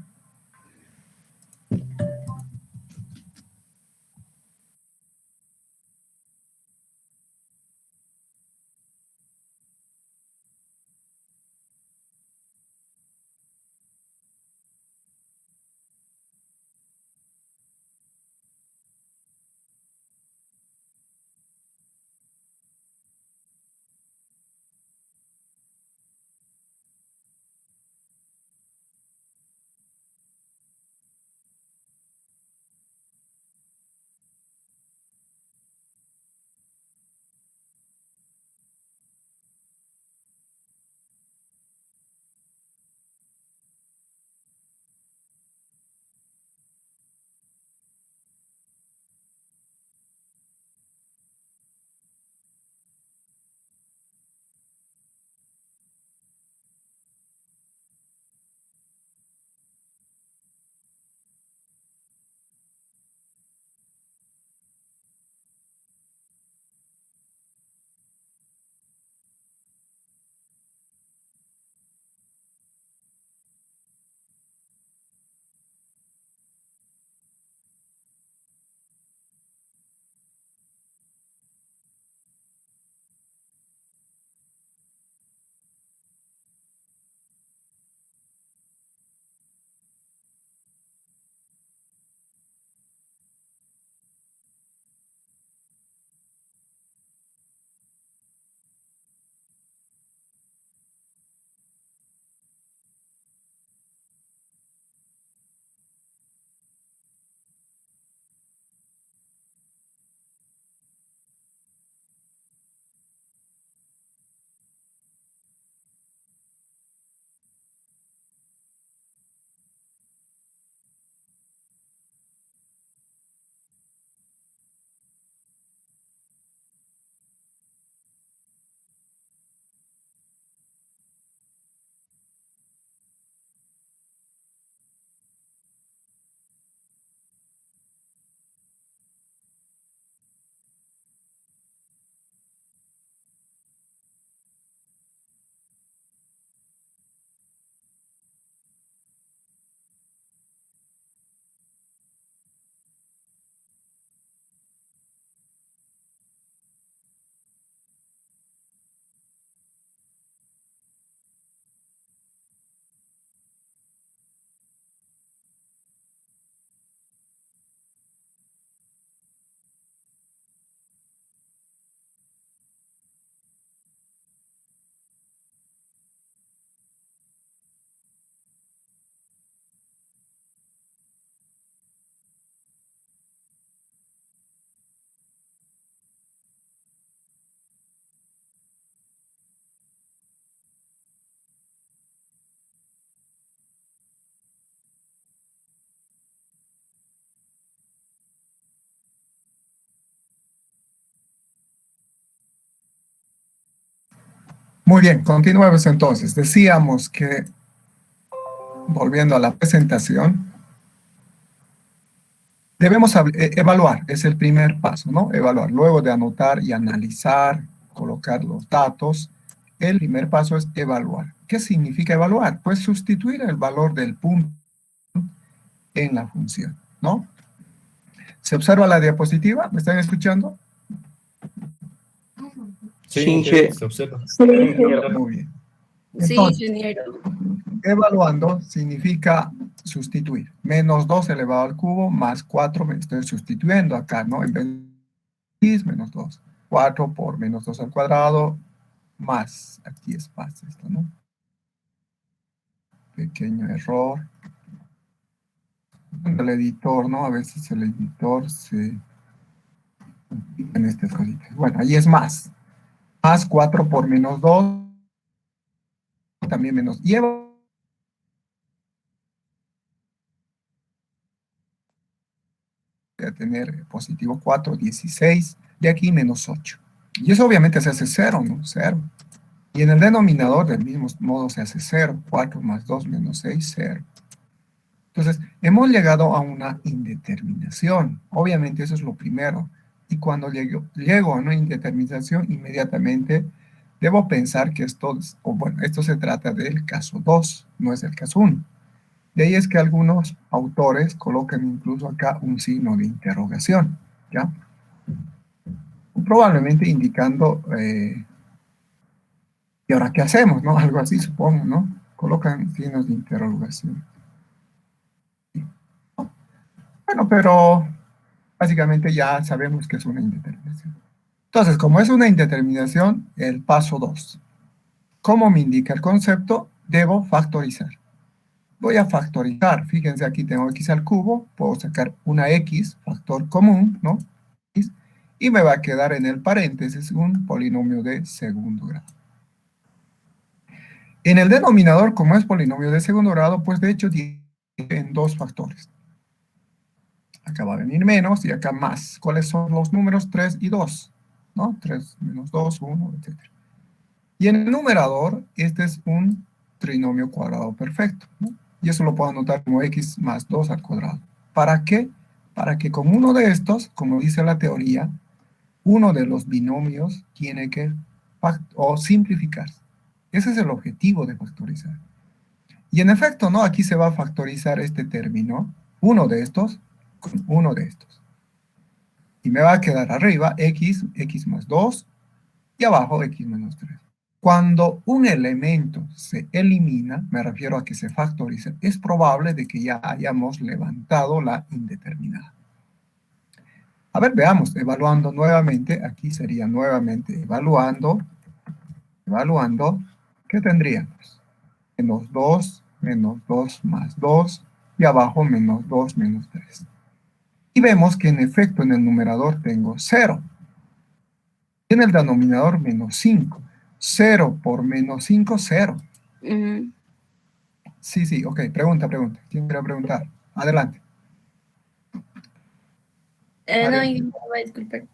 Muy bien, continuamos entonces. Decíamos que, volviendo a la presentación, debemos evaluar, es el primer paso, ¿no? Evaluar. Luego de anotar y analizar, colocar los datos, el primer paso es evaluar. ¿Qué significa evaluar? Pues sustituir el valor del punto en la función, ¿no? ¿Se observa la diapositiva? ¿Me están escuchando? Sí, se observa. Sí, ingeniero. Muy bien. Sí, Entonces, ingeniero. evaluando significa sustituir. Menos 2 elevado al cubo más 4 me estoy sustituyendo acá, ¿no? En vez de x menos 2. 4 por menos 2 al cuadrado más, aquí es más esto, ¿no? Pequeño error. El editor, ¿no? A veces el editor se... en estas cositas. Bueno, ahí es más. Más 4 por menos 2. También menos. Lleva a tener positivo 4, 16. De aquí menos 8. Y eso obviamente se hace 0, ¿no? 0. Y en el denominador del mismo modo se hace 0. 4 más 2 menos 6, 0. Entonces, hemos llegado a una indeterminación. Obviamente eso es lo primero. Y cuando llego a una indeterminación, inmediatamente debo pensar que esto, esto se trata del caso 2, no es el caso 1. De ahí es que algunos autores colocan incluso acá un signo de interrogación, ¿ya? Probablemente indicando, ¿y ahora qué hacemos, no? Algo así, supongo, ¿no? Colocan signos de interrogación. Bueno, pero básicamente ya sabemos que es una indeterminación. Entonces, como es una indeterminación, el paso 2. ¿Cómo me indica el concepto? Debo factorizar. Voy a factorizar. Fíjense, aquí tengo x al cubo. Puedo sacar una x, factor común, ¿no? Y me va a quedar en el paréntesis un polinomio de segundo grado. En el denominador, como es polinomio de segundo grado, pues de hecho divide en dos factores. Acá va a venir menos y acá más. ¿Cuáles son los números? 3 y 2, ¿no? 3 menos 2, 1, etc. Y en el numerador, este es un trinomio cuadrado perfecto, ¿no? Y eso lo puedo anotar como x más 2 al cuadrado. ¿Para qué? Para que con uno de estos, como dice la teoría, uno de los binomios tiene que simplificarse. Ese es el objetivo de factorizar. Y en efecto, ¿no? Aquí se va a factorizar este término, uno de estos, con uno de estos. Y me va a quedar arriba x más 2, y abajo x menos 3. Cuando un elemento se elimina, me refiero a que se factoriza, es probable de que ya hayamos levantado la indeterminada. A ver, veamos, evaluando nuevamente, aquí sería nuevamente evaluando, ¿qué tendríamos? Menos 2 más 2, y abajo menos 2 menos 3. Y vemos que en efecto en el numerador tengo 0. Y en el denominador menos 5. 0 por menos 5, 0. Sí, ok, pregunta. ¿Quién quiere preguntar? Adelante. No, disculpe.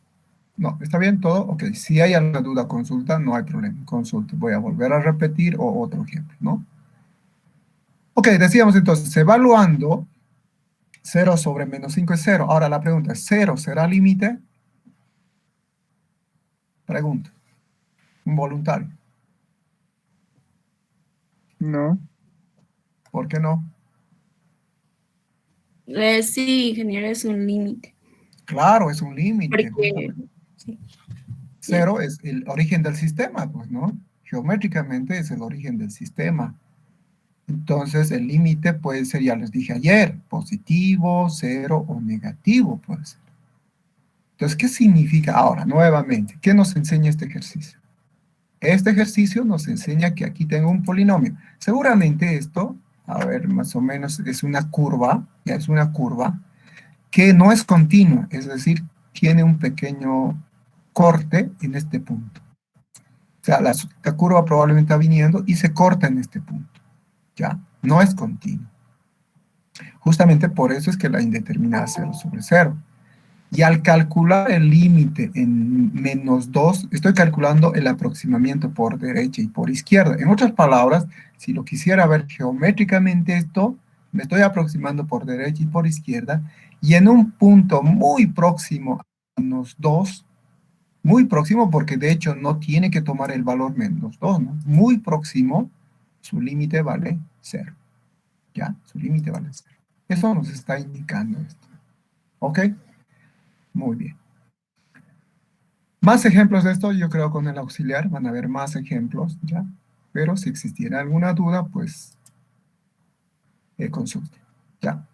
No, ¿está bien todo? Ok, si hay alguna duda, consulta, no hay problema. Consulta. Voy a volver a repetir o otro ejemplo, ¿no? Ok, decíamos entonces, evaluando 0 sobre menos 5 es 0. Ahora la pregunta es, ¿0 será límite? Pregunta. Un voluntario. No. ¿Por qué no? Sí, ingeniero, es un límite. Claro, es un límite. Porque, sí. 0 es el origen del sistema, pues, ¿no? Geométricamente es el origen del sistema. Entonces, el límite puede ser, ya les dije ayer, positivo, 0 o negativo, puede ser. Entonces, ¿qué significa? Ahora, nuevamente, ¿qué nos enseña este ejercicio? Este ejercicio nos enseña que aquí tengo un polinomio. Seguramente esto, a ver, más o menos es una curva, ya es una curva, que no es continua, es decir, tiene un pequeño corte en este punto. O sea, la curva probablemente va viniendo y se corta en este punto, ¿ya? No es continua. Justamente por eso es que la indeterminada es 0 sobre 0. Y al calcular el límite en menos 2, estoy calculando el aproximamiento por derecha y por izquierda. En otras palabras, si lo quisiera ver geométricamente esto, me estoy aproximando por derecha y por izquierda, y en un punto muy próximo a menos 2, muy próximo porque de hecho no tiene que tomar el valor menos 2, ¿no? Muy próximo, su límite vale 0. ¿Ya? Su límite vale 0. Eso nos está indicando esto. ¿Ok? Muy bien. Más ejemplos de esto, yo creo con el auxiliar van a haber más ejemplos, ¿ya? Pero si existiera alguna duda, pues consulte, ¿ya?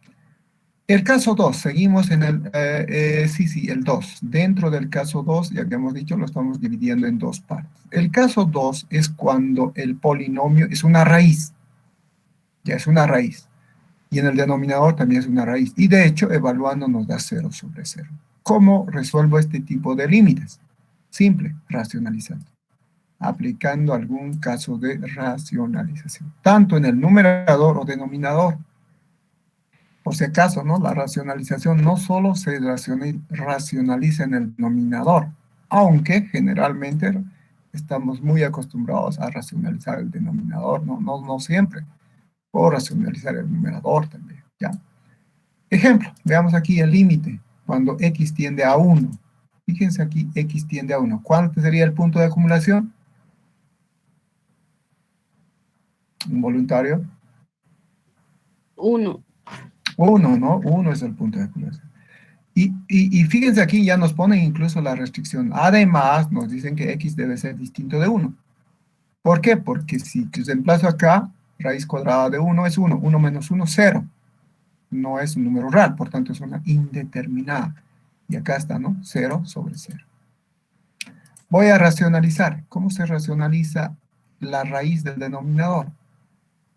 El caso 2, seguimos en el, el 2. Dentro del caso 2, ya que hemos dicho, lo estamos dividiendo en dos partes. El caso 2 es cuando el polinomio es una raíz, ya es una raíz. Y en el denominador también es una raíz. Y de hecho, evaluando nos da 0 sobre 0. ¿Cómo resuelvo este tipo de límites? Simple, racionalizando. Aplicando algún caso de racionalización. Tanto en el numerador o denominador. Por si acaso, ¿no? La racionalización no solo se racionaliza en el denominador, aunque generalmente estamos muy acostumbrados a racionalizar el denominador, no siempre. Puedo racionalizar el numerador también, ¿ya? Ejemplo, veamos aquí el límite, cuando x tiende a 1. Fíjense aquí, x tiende a 1. ¿Cuál sería el punto de acumulación? ¿Un voluntario? 1. 1, ¿no? 1 es el punto de acumulación. Y fíjense aquí, ya nos ponen incluso la restricción. Además, nos dicen que x debe ser distinto de 1. ¿Por qué? Porque si reemplazo acá, raíz cuadrada de 1 es 1. 1 menos 1, 0. No es un número real, por tanto es una indeterminada. Y acá está, ¿no? 0 sobre 0. Voy a racionalizar. ¿Cómo se racionaliza la raíz del denominador?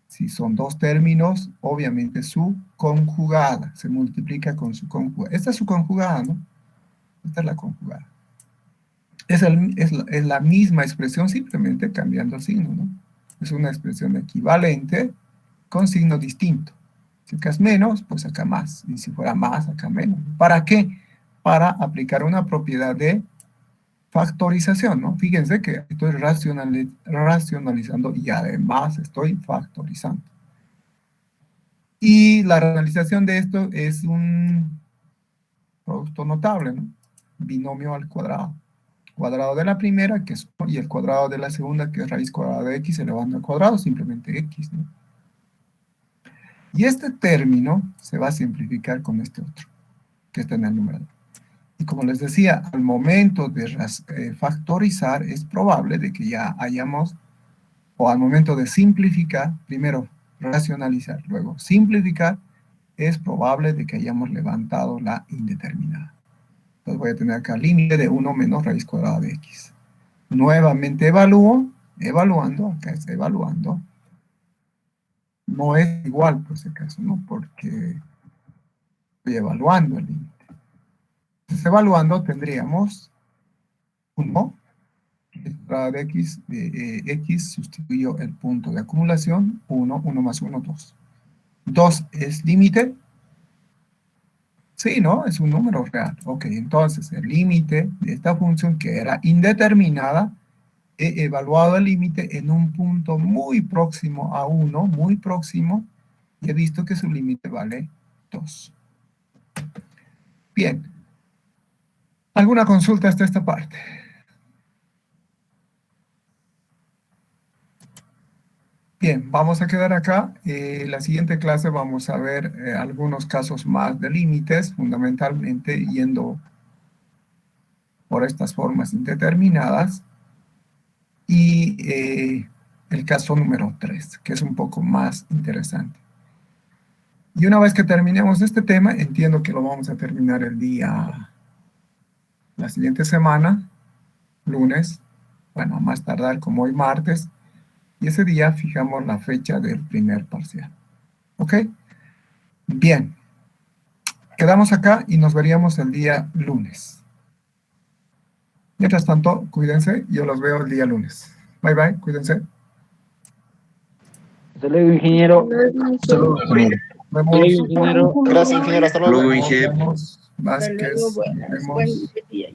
Si son dos términos, obviamente su conjugada. Se multiplica con su conjugada. Esta es su conjugada, ¿no? Esta es la conjugada. Es la misma expresión, simplemente cambiando el signo, ¿no? Es una expresión equivalente con signo distinto. Si acá es menos, pues acá más. Y si fuera más, acá menos. ¿Para qué? Para aplicar una propiedad de factorización, ¿no? Fíjense que estoy racionalizando y además estoy factorizando. Y la realización de esto es un producto notable, ¿no? Binomio al cuadrado. Cuadrado de la primera, que es 1, y el cuadrado de la segunda, que es raíz cuadrada de x, elevando al cuadrado, simplemente x, ¿no? Y este término se va a simplificar con este otro, que está en el numerador. Y como les decía, al momento de factorizar, es probable de que ya hayamos, o al momento de simplificar, primero racionalizar, luego simplificar, es probable de que hayamos levantado la indeterminada. Entonces voy a tener acá límite de 1 menos raíz cuadrada de x. Nuevamente evaluando, acá es evaluando. No es igual, por si acaso, ¿no? Porque estoy evaluando el límite. Entonces, evaluando tendríamos 1, de x, x sustituyo el punto de acumulación, 1, 1 más 1, 2. 2 es límite. Sí, ¿no? Es un número real. Ok, entonces el límite de esta función que era indeterminada, he evaluado el límite en un punto muy próximo a 1, muy próximo, y he visto que su límite vale 2. Bien. ¿Alguna consulta hasta esta parte? Bien, vamos a quedar acá. La siguiente clase vamos a ver algunos casos más de límites, fundamentalmente yendo por estas formas indeterminadas. Y el caso número 3, que es un poco más interesante. Y una vez que terminemos este tema, entiendo que lo vamos a terminar la siguiente semana, lunes, bueno, a más tardar como hoy martes, y ese día fijamos la fecha del primer parcial. ¿Ok? Bien. Quedamos acá y nos veríamos el día lunes. Mientras tanto, cuídense, yo los veo el día lunes. Bye, bye, cuídense. Hasta luego, ingeniero. Hasta luego, ingeniero. Nos vemos. Ingeniero. Gracias, ingeniero. Hasta luego. Luego, Inge. Nos vemos. Vázquez, Hasta luego, nos buen vemos. día.